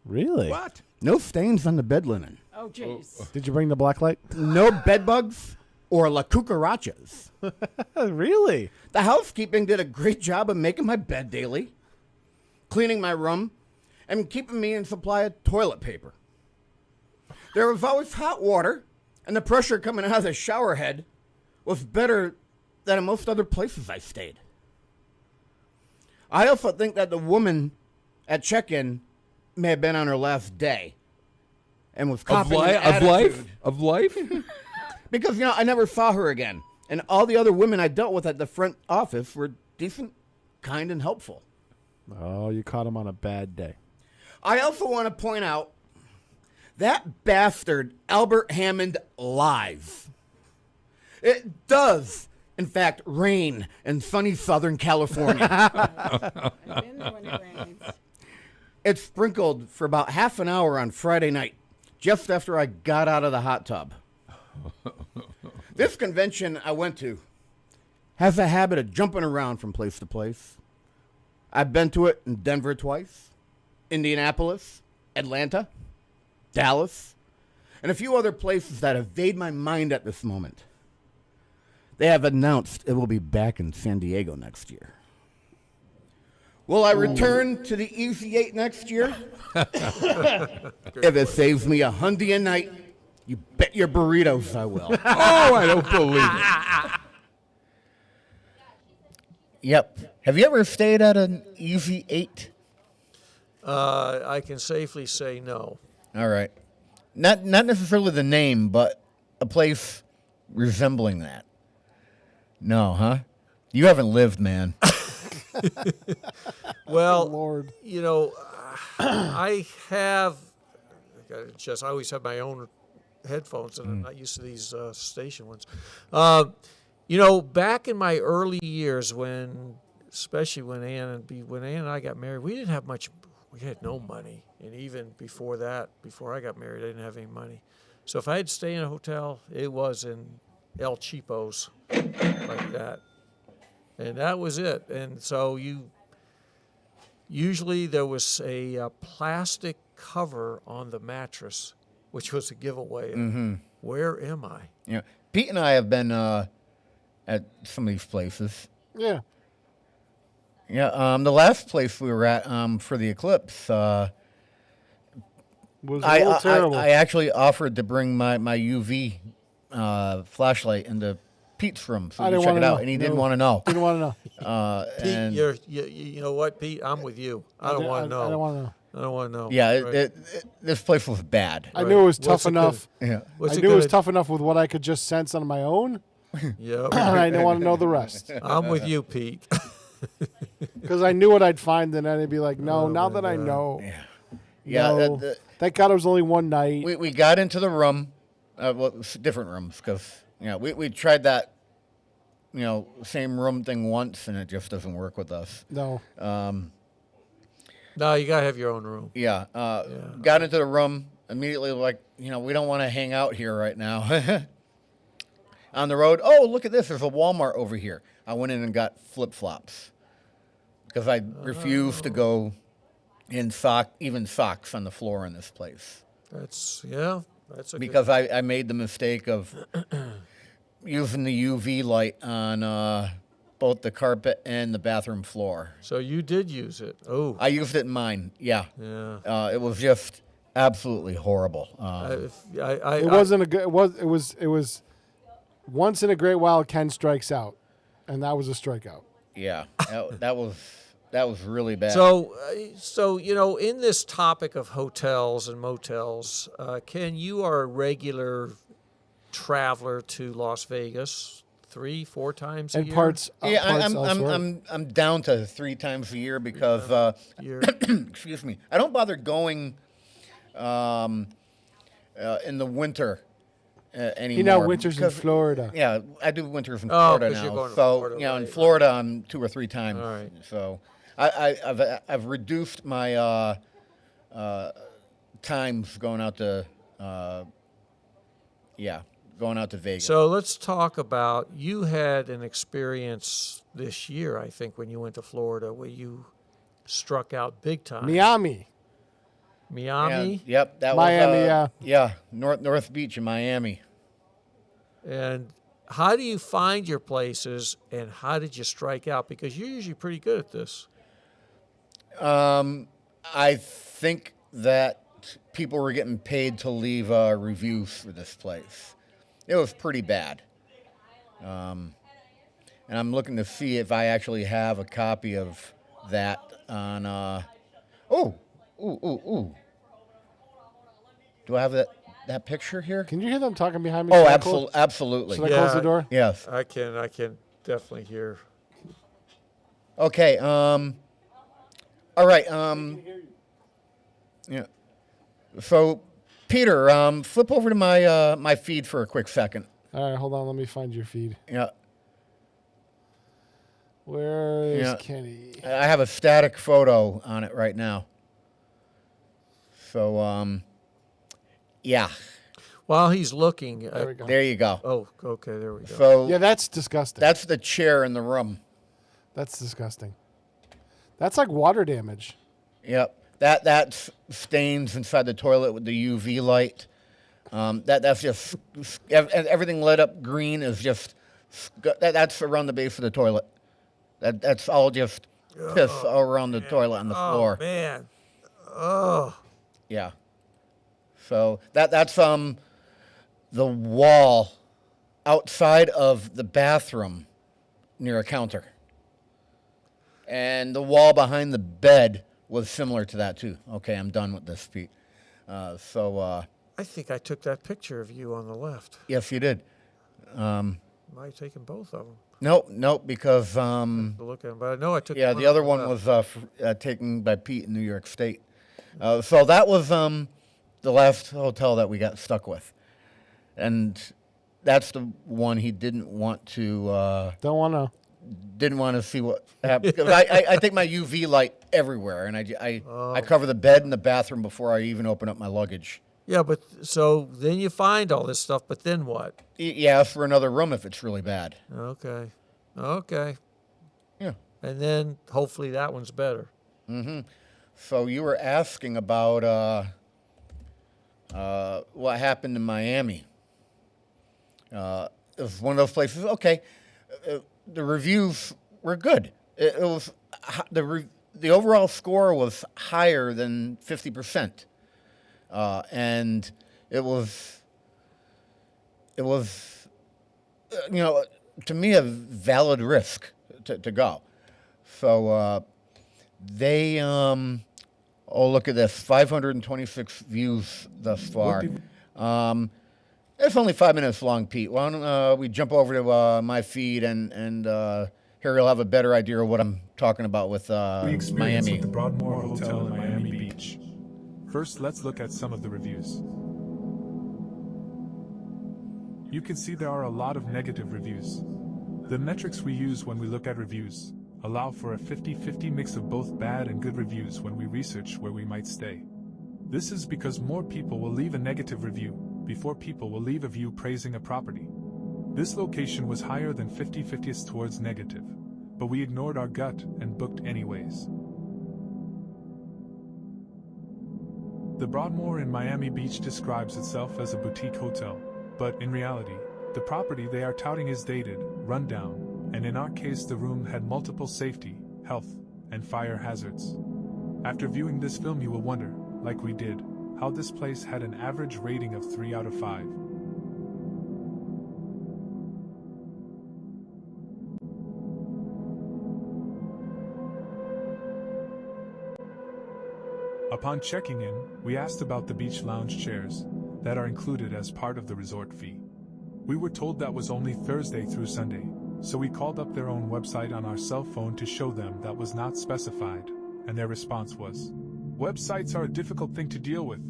Really? What? No stains on the bed linen. Oh, jeez. Did you bring the black light? No bed bugs or la cucarachas. Really? The housekeeping did a great job of making my bed daily, cleaning my room, and keeping me in supply of toilet paper. There was always hot water, and the pressure coming out of the shower head was better than in most other places I stayed. I also think that the woman at check-in may have been on her last day and was copying an attitude. Of life? Because, I never saw her again. And all the other women I dealt with at the front office were decent, kind, and helpful. Oh, you caught him on a bad day. I also want to point out that bastard Albert Hammond lies. It does, in fact, rain in sunny Southern California. I've been there when it rains. It sprinkled for about half an hour on Friday night, just after I got out of the hot tub. This convention I went to has a habit of jumping around from place to place. I've been to it in Denver twice, Indianapolis, Atlanta, Dallas, and a few other places that evade my mind at this moment. They have announced it will be back in San Diego next year. Will I return to the Easy 8 next year? If it saves me $100 a night, you bet your burritos I will. Oh, I don't believe it. Yep. Have you ever stayed at an Easy 8? I can safely say no. All right. Not necessarily the name, but a place resembling that. No, huh? You haven't lived, man. Well, Lord. I always have my own headphones, and I'm not used to these station ones. Back in my early years, especially when Ann and I got married, we didn't have much. We had no money, and even before that, before I got married, I didn't have any money. So if I had to stay in a hotel, it was in El Cheapos, like that, and that was it. And so usually there was a plastic cover on the mattress, which was a giveaway. Mm-hmm. Where am I? Yeah, Pete and I have been at some of these places. Yeah. Yeah, the last place we were at for the eclipse, was a little terrible. I actually offered to bring my UV flashlight into Pete's room so he could check it out, and he didn't want to know. Didn't want to know. Pete, you know what, Pete? I'm with you. I don't want to know. I don't want to know. I don't want to know. Yeah, Right. this place was bad. I knew it was tough enough. Yeah. I knew it was tough enough with what I could just sense on my own. Yeah. And I didn't want to know the rest. I'm with you, Pete. Because I knew what I'd find, and then I'd be like, no, now that I know. Yeah. No. Thank God it was only one night. We got into the room, different rooms, because we tried that same room thing once, and it just doesn't work with us. No. No, you gotta have your own room. Yeah. Got into the room immediately, like we don't want to hang out here right now. On the road, oh, look at this! There's a Walmart over here. I went in and got flip-flops because I refused to go in socks on the floor in this place. That's because I made the mistake of using the UV light on both the carpet and the bathroom floor. So you did use it. Oh, I used it in mine. Yeah. Yeah. It was just absolutely horrible. It wasn't a good. It was. Once in a great while, Ken strikes out, and that was a strikeout. Yeah, that was really bad. So in this topic of hotels and motels, Ken, you are a regular traveler to Las Vegas 3-4 times a And year? parts I'm down to 3 times a year because excuse me, I don't bother going in the winter anymore. Winters in Florida. Yeah, I do winters in Florida 'cause you're now. going to So Florida, in right. Florida I'm 2 or 3 times. All right. So I've reduced my times going out to going out to Vegas. So let's talk about, you had an experience this year, I think, when you went to Florida where you struck out big time. Miami. Miami? Yep, that Miami, was North Beach in Miami. And how do you find your places, and how did you strike out? Because you're usually pretty good at this. I think that people were getting paid to leave reviews for this place. It was pretty bad. And I'm looking to see if I actually have a copy of that on... Ooh. Do I have that picture here? Can you hear them talking behind me? Oh, Should I close- absolutely. Should I close the door? Yes. I can definitely hear. Okay. All right. Yeah. So, Peter, flip over to my my feed for a quick second. All right, hold on. Let me find your feed. Yeah. Where is Kenny? I have a static photo on it right now. So, yeah. While he's looking. There we go. There you go. Oh, okay, there we go. So yeah, that's disgusting. That's the chair in the room. That's disgusting. That's like water damage. Yep. That's stains inside the toilet with the UV light. That's just everything lit up green is just that's around the base of the toilet. That's all just piss all around the toilet on the floor. Oh man. Oh. Yeah. So that's the wall outside of the bathroom near a counter. And the wall behind the bed was similar to that too. Okay, I'm done with this, Pete. I think I took that picture of you on the left. Yes, you did. Might have taken both of them. Nope, because To look at them, but I know I took. yeah, the other one was taken by Pete in New York State. So that was the last hotel that we got stuck with, and that's the one he didn't want to. Didn't want to see what happened because I take my UV light everywhere, and I cover the bed and the bathroom before I even open up my luggage. Yeah, but so then you find all this stuff, but then what? Yeah, for another room if it's really bad. Okay. Yeah. And then hopefully that one's better. Mm-hmm. So you were asking about what happened in Miami. It was one of those places. Okay, the reviews were good. It was the overall score was higher than 50%, and it was to me a valid risk to go. So they look at this, 526 views thus far. It's only 5 minutes long, Pete. Why don't we jump over to my feed and here you'll have a better idea of what I'm talking about with we experienced Miami. at the Broadmoor Hotel in Miami Beach. First, let's look at some of the reviews. You can see there are a lot of negative reviews. The metrics we use when we look at reviews allow for a 50-50 mix of both bad and good reviews when we research where we might stay. This is because more people will leave a negative review before people will leave a view praising a property. This location was higher than 50-50 towards negative, but we ignored our gut and booked anyways. The Broadmoor in Miami Beach describes itself as a boutique hotel, but in reality, the property they are touting is dated, run down, and in our case the room had multiple safety, health, and fire hazards. After viewing this film you will wonder, like we did, how this place had an average rating of 3 out of 5. Upon checking in, we asked about the beach lounge chairs that are included as part of the resort fee. We were told that was only Thursday through Sunday, so we called up their own website on our cell phone to show them that was not specified, and their response was, "Websites are a difficult thing to deal with."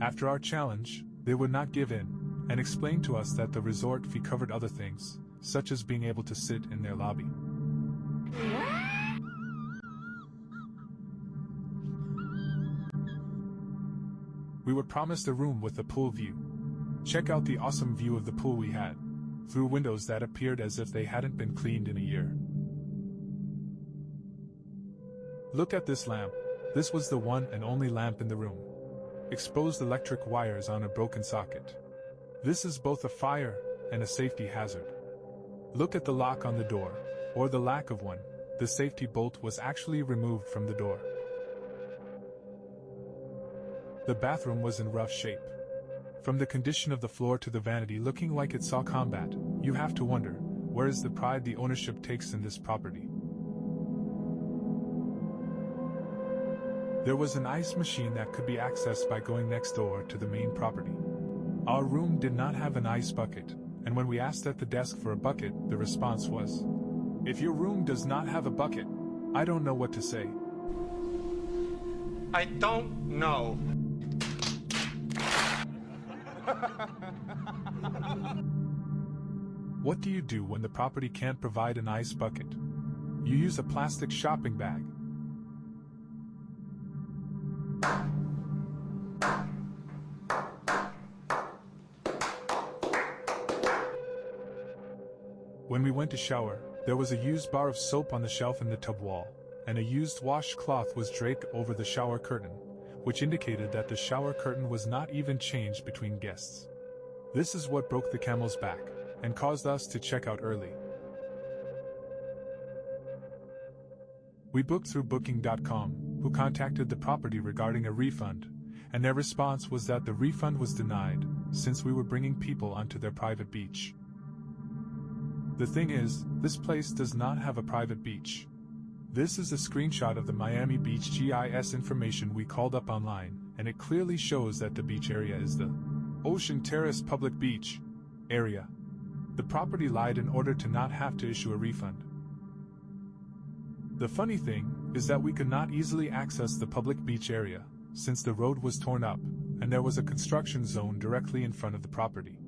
After our challenge, they would not give in, and explained to us that the resort fee covered other things, such as being able to sit in their lobby. We were promised a room with a pool view. Check out the awesome view of the pool we had, through windows that appeared as if they hadn't been cleaned in a year. Look at this lamp. This was the one and only lamp in the room. Exposed electric wires on a broken socket. This is both a fire and a safety hazard. Look at the lock on the door, or the lack of one. The safety bolt was actually removed from the door. The bathroom was in rough shape. From the condition of the floor to the vanity looking like it saw combat, you have to wonder, where is the pride the ownership takes in this property? There was an ice machine that could be accessed by going next door to the main property. Our room did not have an ice bucket, and when we asked at the desk for a bucket, the response was, "If your room does not have a bucket, I don't know what to say." I don't know. What do you do when the property can't provide an ice bucket? You use a plastic shopping bag. When we went to shower, there was a used bar of soap on the shelf in the tub wall, and a used washcloth was draped over the shower curtain, which indicated that the shower curtain was not even changed between guests. This is what broke the camel's back, and caused us to check out early. We booked through Booking.com, who contacted the property regarding a refund, and their response was that the refund was denied, since we were bringing people onto their private beach. The thing is, this place does not have a private beach. This is a screenshot of the Miami Beach GIS information we called up online, and it clearly shows that the beach area is the Ocean Terrace Public Beach area. The property lied in order to not have to issue a refund. The funny thing is that we could not easily access the public beach area, since the road was torn up, and there was a construction zone directly in front of the property.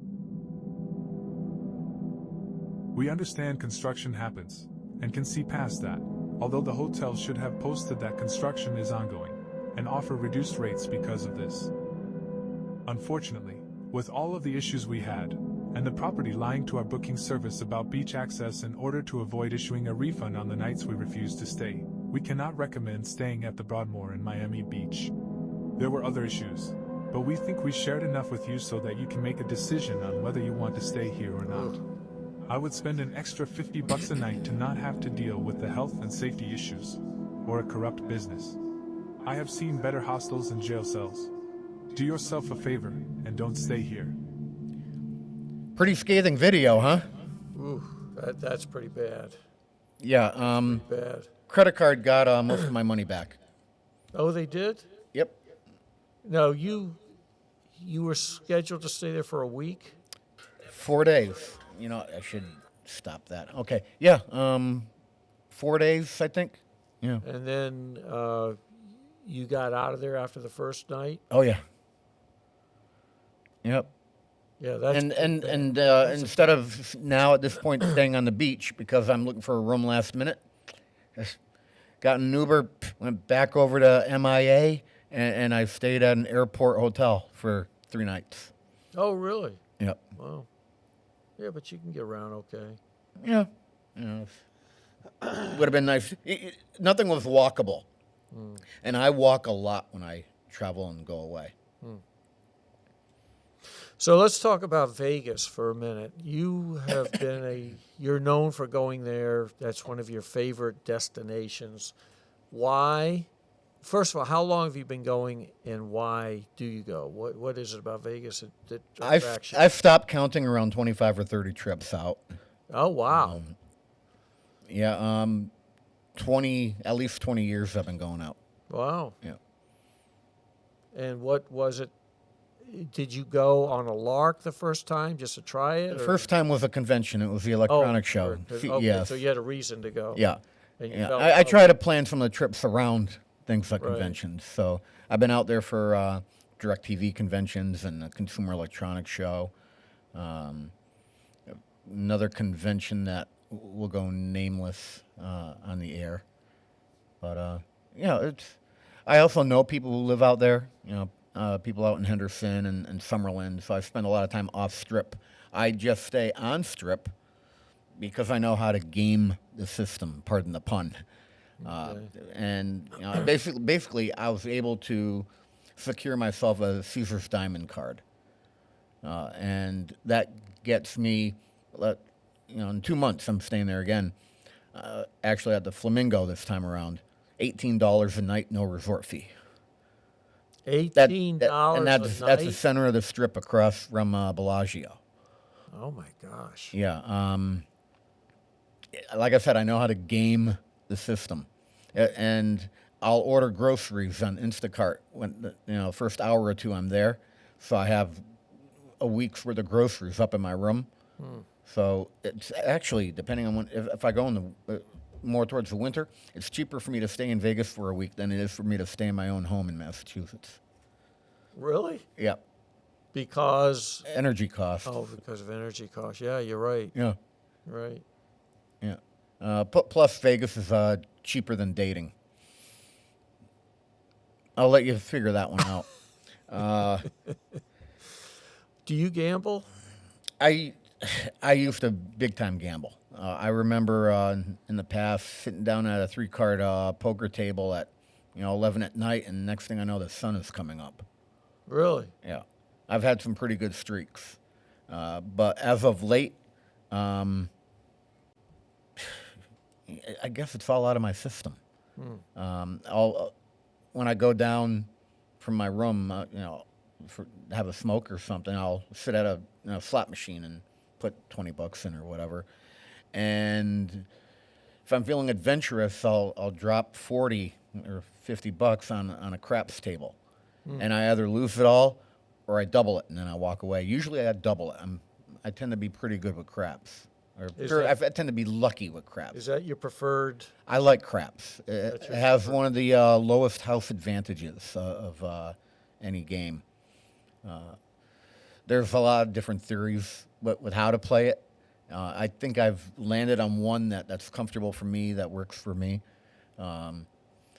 We understand construction happens, and can see past that, although the hotel should have posted that construction is ongoing, and offer reduced rates because of this. Unfortunately, with all of the issues we had, and the property lying to our booking service about beach access in order to avoid issuing a refund on the nights we refused to stay, we cannot recommend staying at the Broadmoor in Miami Beach. There were other issues, but we think we shared enough with you so that you can make a decision on whether you want to stay here or not. I would spend an extra $50 a night to not have to deal with the health and safety issues, or a corrupt business. I have seen better hostels and jail cells. Do yourself a favor, and don't stay here. Pretty scathing video, huh? Ooh, that's pretty bad. Yeah, Pretty bad. credit card got most of my money back. Oh, they did? Yep. No, you were scheduled to stay there for a week? 4 days. You know, I should stop that. Okay. Yeah, 4 days, I think. Yeah. And then you got out of there after the first night? Oh, yeah. Yep. Yeah, that's and instead of now at this point staying on the beach because I'm looking for a room last minute, just got an Uber, went back over to MIA, and I stayed at an airport hotel for 3 nights. Oh, really? Yep. Wow. Yeah, but you can get around okay. Yeah. Would have been nice. Nothing was walkable. And I walk a lot when I travel and go away. So let's talk about Vegas for a minute. You have you're known for going there. That's one of your favorite destinations. Why? First of all, how long have you been going, and why do you go? What is it about Vegas that attracts you? I've stopped counting around 25 or 30 trips out. Oh, wow. Yeah, 20, at least 20 years I've been going out. Wow. Yeah. And what was it? did you go on a lark the first time just to try it? The or- first time was a convention. It was the electronic show. Okay, Yes. so you had a reason to go. Yeah. And you Yeah. felt- I try to plan some of the trips around things like Right. conventions. So I've been out there for DirecTV conventions and the Consumer Electronics Show. Another convention that will go nameless on the air. But, I also know people who live out there, people out in Henderson and Summerlin, so I spend a lot of time off strip. I just stay on strip because I know how to game the system, pardon the pun. And basically, I was able to secure myself a Caesar's Diamond card. And that gets me, in 2 months, I'm staying there again. Actually, at the Flamingo this time around, $18 a night, no resort fee. $18 and that's a night? the center of the strip across from Bellagio. Oh my gosh. Yeah. Like I said, I know how to game the system, and I'll order groceries on Instacart when first hour or two I'm there, so I have a week's worth of groceries up in my room. So it's actually, depending on if I go in the more towards the winter, it's cheaper for me to stay in Vegas for a week than it is for me to stay in my own home in Massachusetts. Really? Yeah. Because energy costs. Oh, because of energy costs. Yeah, you're right. Yeah. Right. Yeah. Plus, Vegas is cheaper than dating. I'll let you figure that one out. Do you gamble? I used to big time gamble. I remember in the past sitting down at a 3-card poker table at 11 at night, and next thing I know, the sun is coming up. Really? Yeah. I've had some pretty good streaks. But as of late, I guess it's all out of my system. When I go down from my room, have a smoke or something, I'll sit at a slot machine and put $20 in or whatever. And if I'm feeling adventurous, I'll drop 40 or $50 on a craps table. And I either lose it all or I double it, and then I walk away. Usually I double it. I tend to be pretty good with craps. I tend to be lucky with craps. Is that your preferred? I like craps. It has one of the lowest house advantages of any game. There's a lot of different theories with how to play it. I think I've landed on one that's comfortable for me, that works for me.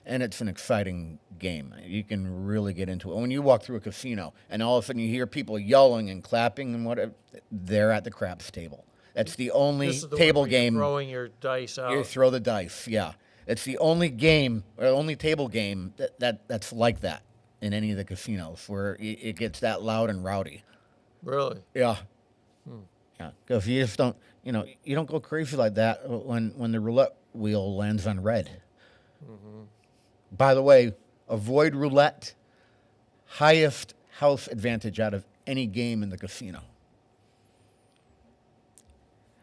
And it's an exciting game. You can really get into it. When you walk through a casino and all of a sudden you hear people yelling and clapping and whatever, they're at the craps table. That's the only table game. You're throwing your dice out. You throw the dice, yeah. It's the only game, or only table game that's like that in any of the casinos, where it gets that loud and rowdy. Really? Yeah. Yeah, because you just don't, you don't go crazy like that when the roulette wheel lands on red. By the way, avoid roulette. Highest house advantage out of any game in the casino.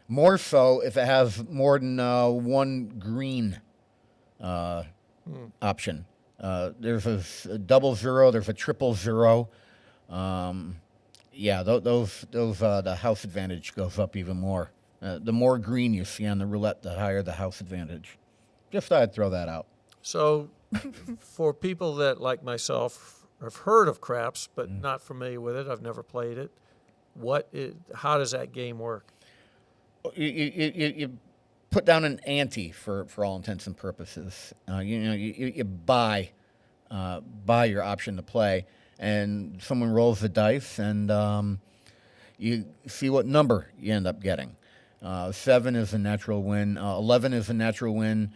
More so if it has more than one green option. There's a double zero. There's a triple zero. Yeah, those the house advantage goes up even more. The more green you see on the roulette, the higher the house advantage. Just thought I'd throw that out. So, for people that, like myself, have heard of craps but not familiar with it, I've never played it. How does that game work? You put down an ante for all intents and purposes. You buy your option to play, and someone rolls the dice, and you see what number you end up getting. 7 is a natural win. 11 is a natural win.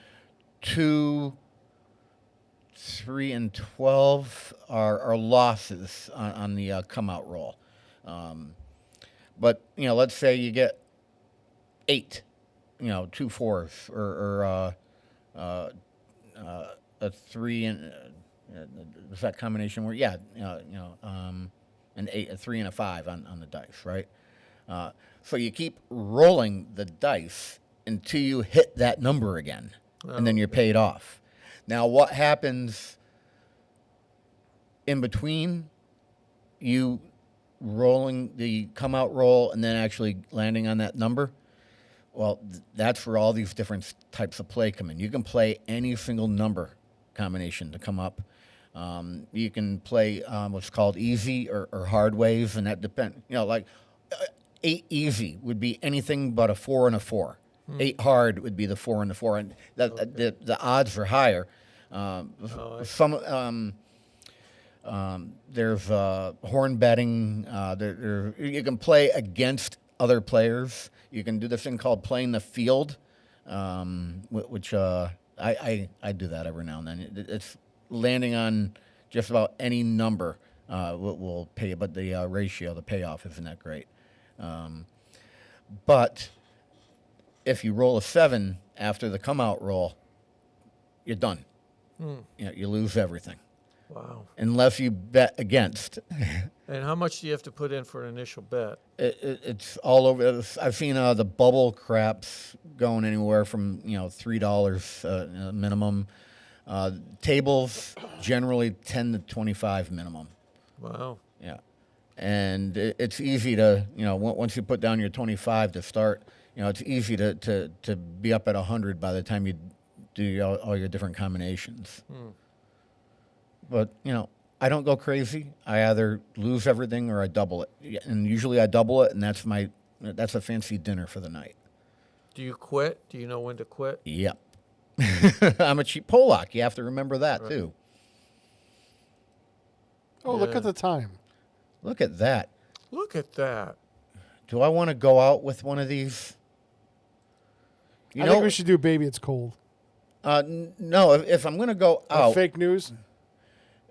2, 3, and 12 are losses on the come-out roll. But let's say you get 8, 2 4s, or a 3 and is that combination where an 8, a 3, and a 5 on the dice, right? So you keep rolling the dice until you hit that number again, and then you're paid off. Now, what happens in between? You rolling the come out roll and then actually landing on that number, well, that's where all these different types of play come in. You can play any single number combination to come up. You can play what's called easy or hard ways, and that depends. Like 8 easy would be anything but a 4 and a 4. 8 hard would be the 4 and the 4, and the odds are higher. There's horn betting. You can play against other players. You can do this thing called playing the field, which I do that every now and then. It's landing on just about any number will pay you, but the ratio, the payoff isn't that great. But if you roll a 7 after the come out roll, you're done. You lose everything. Wow. Unless you bet against. And how much do you have to put in for an initial bet? It's all over. I've seen the bubble craps going anywhere from $3 minimum. Tables generally 10 to 25 minimum. Wow. Yeah, and it's easy to once you put down your 25 to start. It's easy to be up at 100 by the time you do all your different combinations. But, I don't go crazy. I either lose everything or I double it. And usually I double it, and that's a fancy dinner for the night. Do you quit? Do you know when to quit? Yep. I'm a cheap Polak. You have to remember that, too. Oh, look at the time. Look at that. Look at that. Do I want to go out with one of these? I think we should do Baby It's Cold. No, if I'm going to go out. Fake news?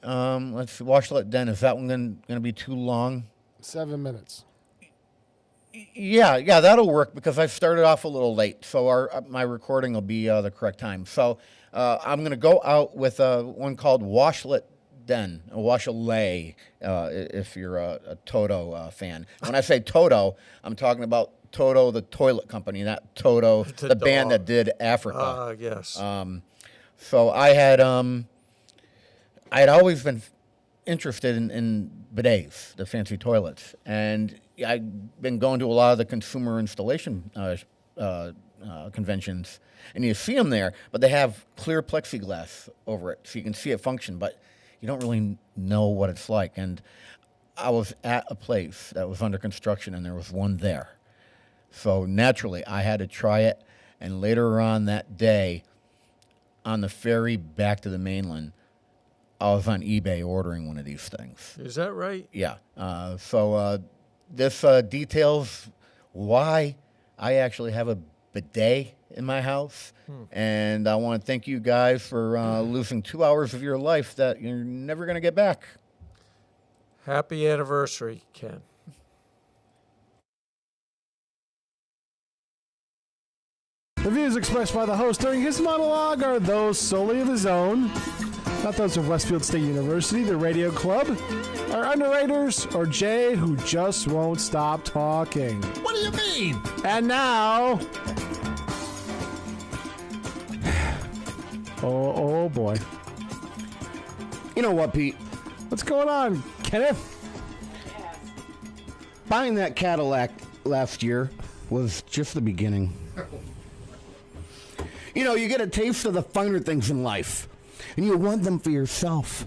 Let's see, Washlet Den. Is that one going to be too long? 7 minutes. Yeah, that'll work because I started off a little late, so my recording will be the correct time. So I'm going to go out with one called Washlet Den, a Washlay, if you're a Toto fan. When I say Toto, I'm talking about Toto, the toilet company, not Toto, the band that did Africa. Yes. So I'd always been interested in bidets, the fancy toilets, and I've been going to a lot of the consumer installation conventions, and you see them there, but they have clear plexiglass over it, so you can see it function, but you don't really know what it's like. And I was at a place that was under construction, and there was one there. So naturally, I had to try it, and later on that day, on the ferry back to the mainland, I was on eBay ordering one of these things. Is that right? Yeah. So this details why I actually have a bidet in my house. And I want to thank you guys for losing 2 hours of your life that you're never going to get back. Happy anniversary, Ken. The views expressed by the host during his monologue are those solely of his own, not those of Westfield State University, the radio club, our underwriters, or Jay, who just won't stop talking. What do you mean? And now... Oh boy. You know what, Pete? What's going on, Kenneth? Buying that Cadillac last year was just the beginning. You get a taste of the finer things in life, and you want them for yourself.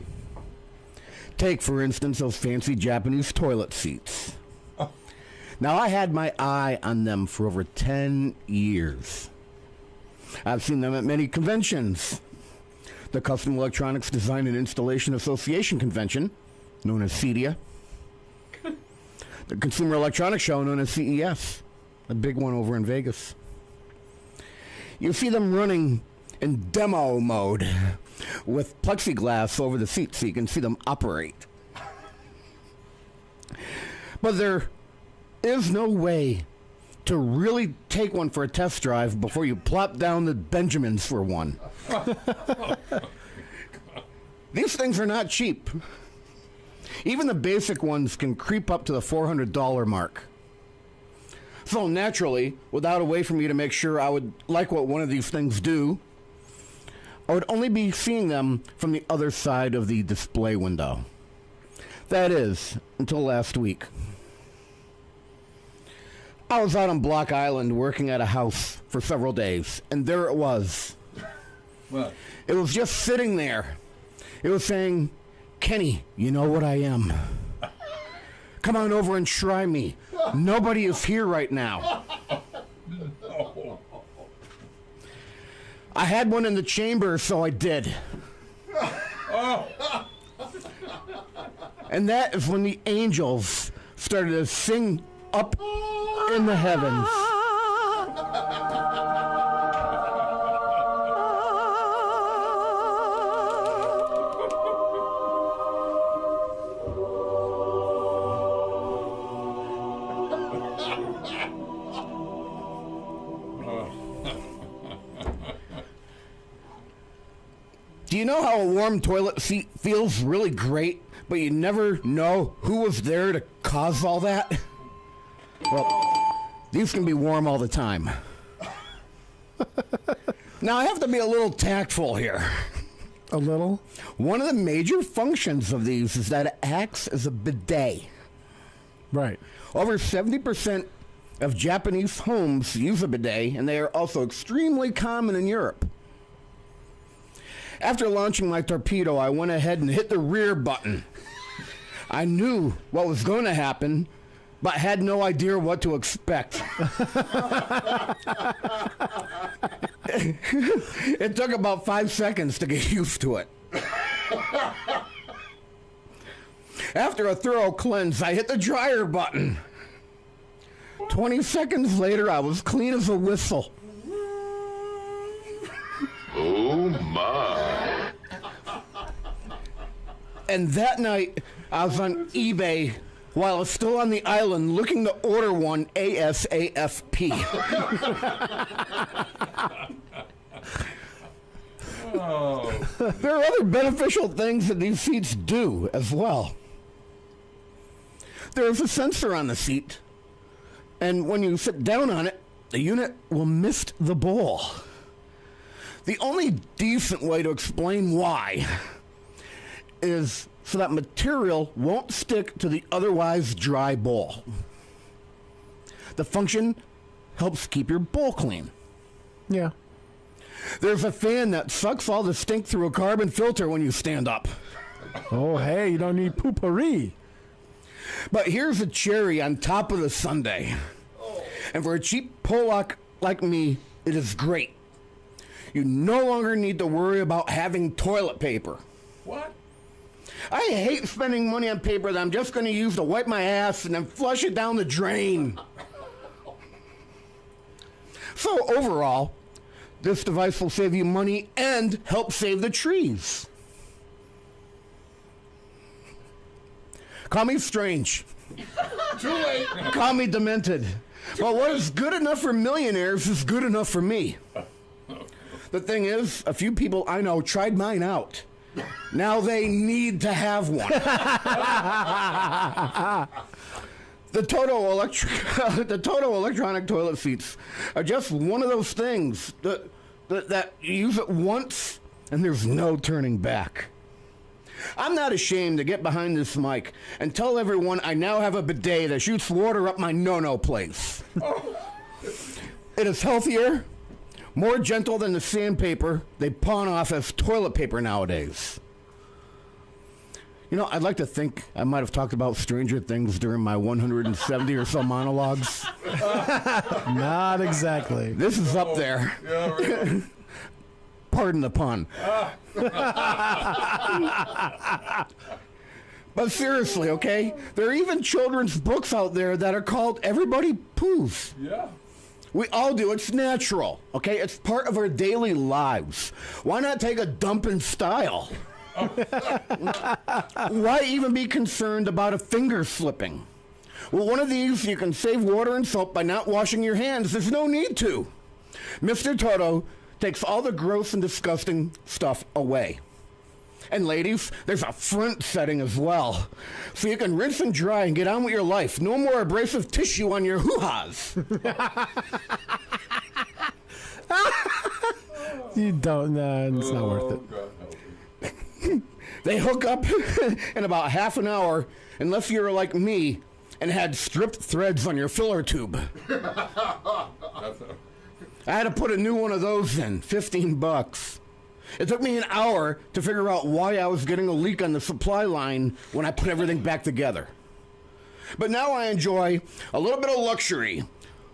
Take, for instance, those fancy Japanese toilet seats. Now, I had my eye on them for over 10 years. I've seen them at many conventions. The Custom Electronics Design and Installation Association Convention, known as CEDIA. The Consumer Electronics Show, known as CES, the big one over in Vegas. You see them running in demo mode with plexiglass over the seat so you can see them operate. But there is no way to really take one for a test drive before you plop down the Benjamins for one. These things are not cheap. Even the basic ones can creep up to the $400 mark. So naturally, without a way for me to make sure I would like what one of these things do, I would only be seeing them from the other side of the display window. That is, until last week. I was out on Block Island working at a house for several days, and there it was. What? It was just sitting there. It was saying, Kenny, you know what I am. Come on over and try me. Nobody is here right now. No. I had one in the chamber, so I did. Oh. And that is when the angels started to sing up in the heavens. Do you know how a warm toilet seat feels really great, but you never know who was there to cause all that? Well, these can be warm all the time. Now, I have to be a little tactful here. A little? One of the major functions of these is that it acts as a bidet. Right. Over 70% of Japanese homes use a bidet, and they are also extremely common in Europe. After launching my torpedo, I went ahead and hit the rear button. I knew what was going to happen, but had no idea what to expect. It took about 5 seconds to get used to it. After a thorough cleanse, I hit the dryer button. 20 seconds later, I was clean as a whistle. Oh, my. And that night, I was on eBay while I was still on the island looking to order one ASAFP. Oh. There are other beneficial things that these seats do as well. There is a sensor on the seat, and when you sit down on it, the unit will mist the bowl. The only decent way to explain why is so that material won't stick to the otherwise dry bowl. The function helps keep your bowl clean. Yeah. There's a fan that sucks all the stink through a carbon filter when you stand up. Oh, hey, you don't need poopery. But here's a cherry on top of the sundae. And for a cheap Pollock like me, it is great. You no longer need to worry about having toilet paper. What? I hate spending money on paper that I'm just going to use to wipe my ass and then flush it down the drain. So overall, this device will save you money and help save the trees. Call me strange. Too late. Call me demented. But what is good enough for millionaires is good enough for me. The thing is, a few people I know tried mine out. Now they need to have one. The Toto electronic toilet seats are just one of those things that you use it once and there's no turning back. I'm not ashamed to get behind this mic and tell everyone I now have a bidet that shoots water up my no-no place. It is healthier, more gentle than the sandpaper they pawn off as toilet paper nowadays. You know, I'd like to think I might have talked about Stranger Things during my 170 or so monologues. Not exactly. This is up there. Yeah, really. Pardon the pun. But seriously, okay? There are even children's books out there that are called Everybody Poos. Yeah. We all do. It's natural, okay? It's part of our daily lives. Why not take a dump in style? Why even be concerned about a finger slipping? Well, one of these, you can save water and soap by not washing your hands. There's no need to. Mr. Toto takes all the gross and disgusting stuff away. And ladies, there's a front setting as well. So you can rinse and dry and get on with your life. No more abrasive tissue on your hoo-has. You don't, it's not worth it. They hook up in about half an hour, unless you're like me and had stripped threads on your filler tube. I had to put a new one of those in, $15. It took me an hour to figure out why I was getting a leak on the supply line when I put everything back together. But now I enjoy a little bit of luxury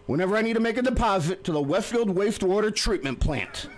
whenever I need to make a deposit to the Westfield Wastewater Treatment Plant.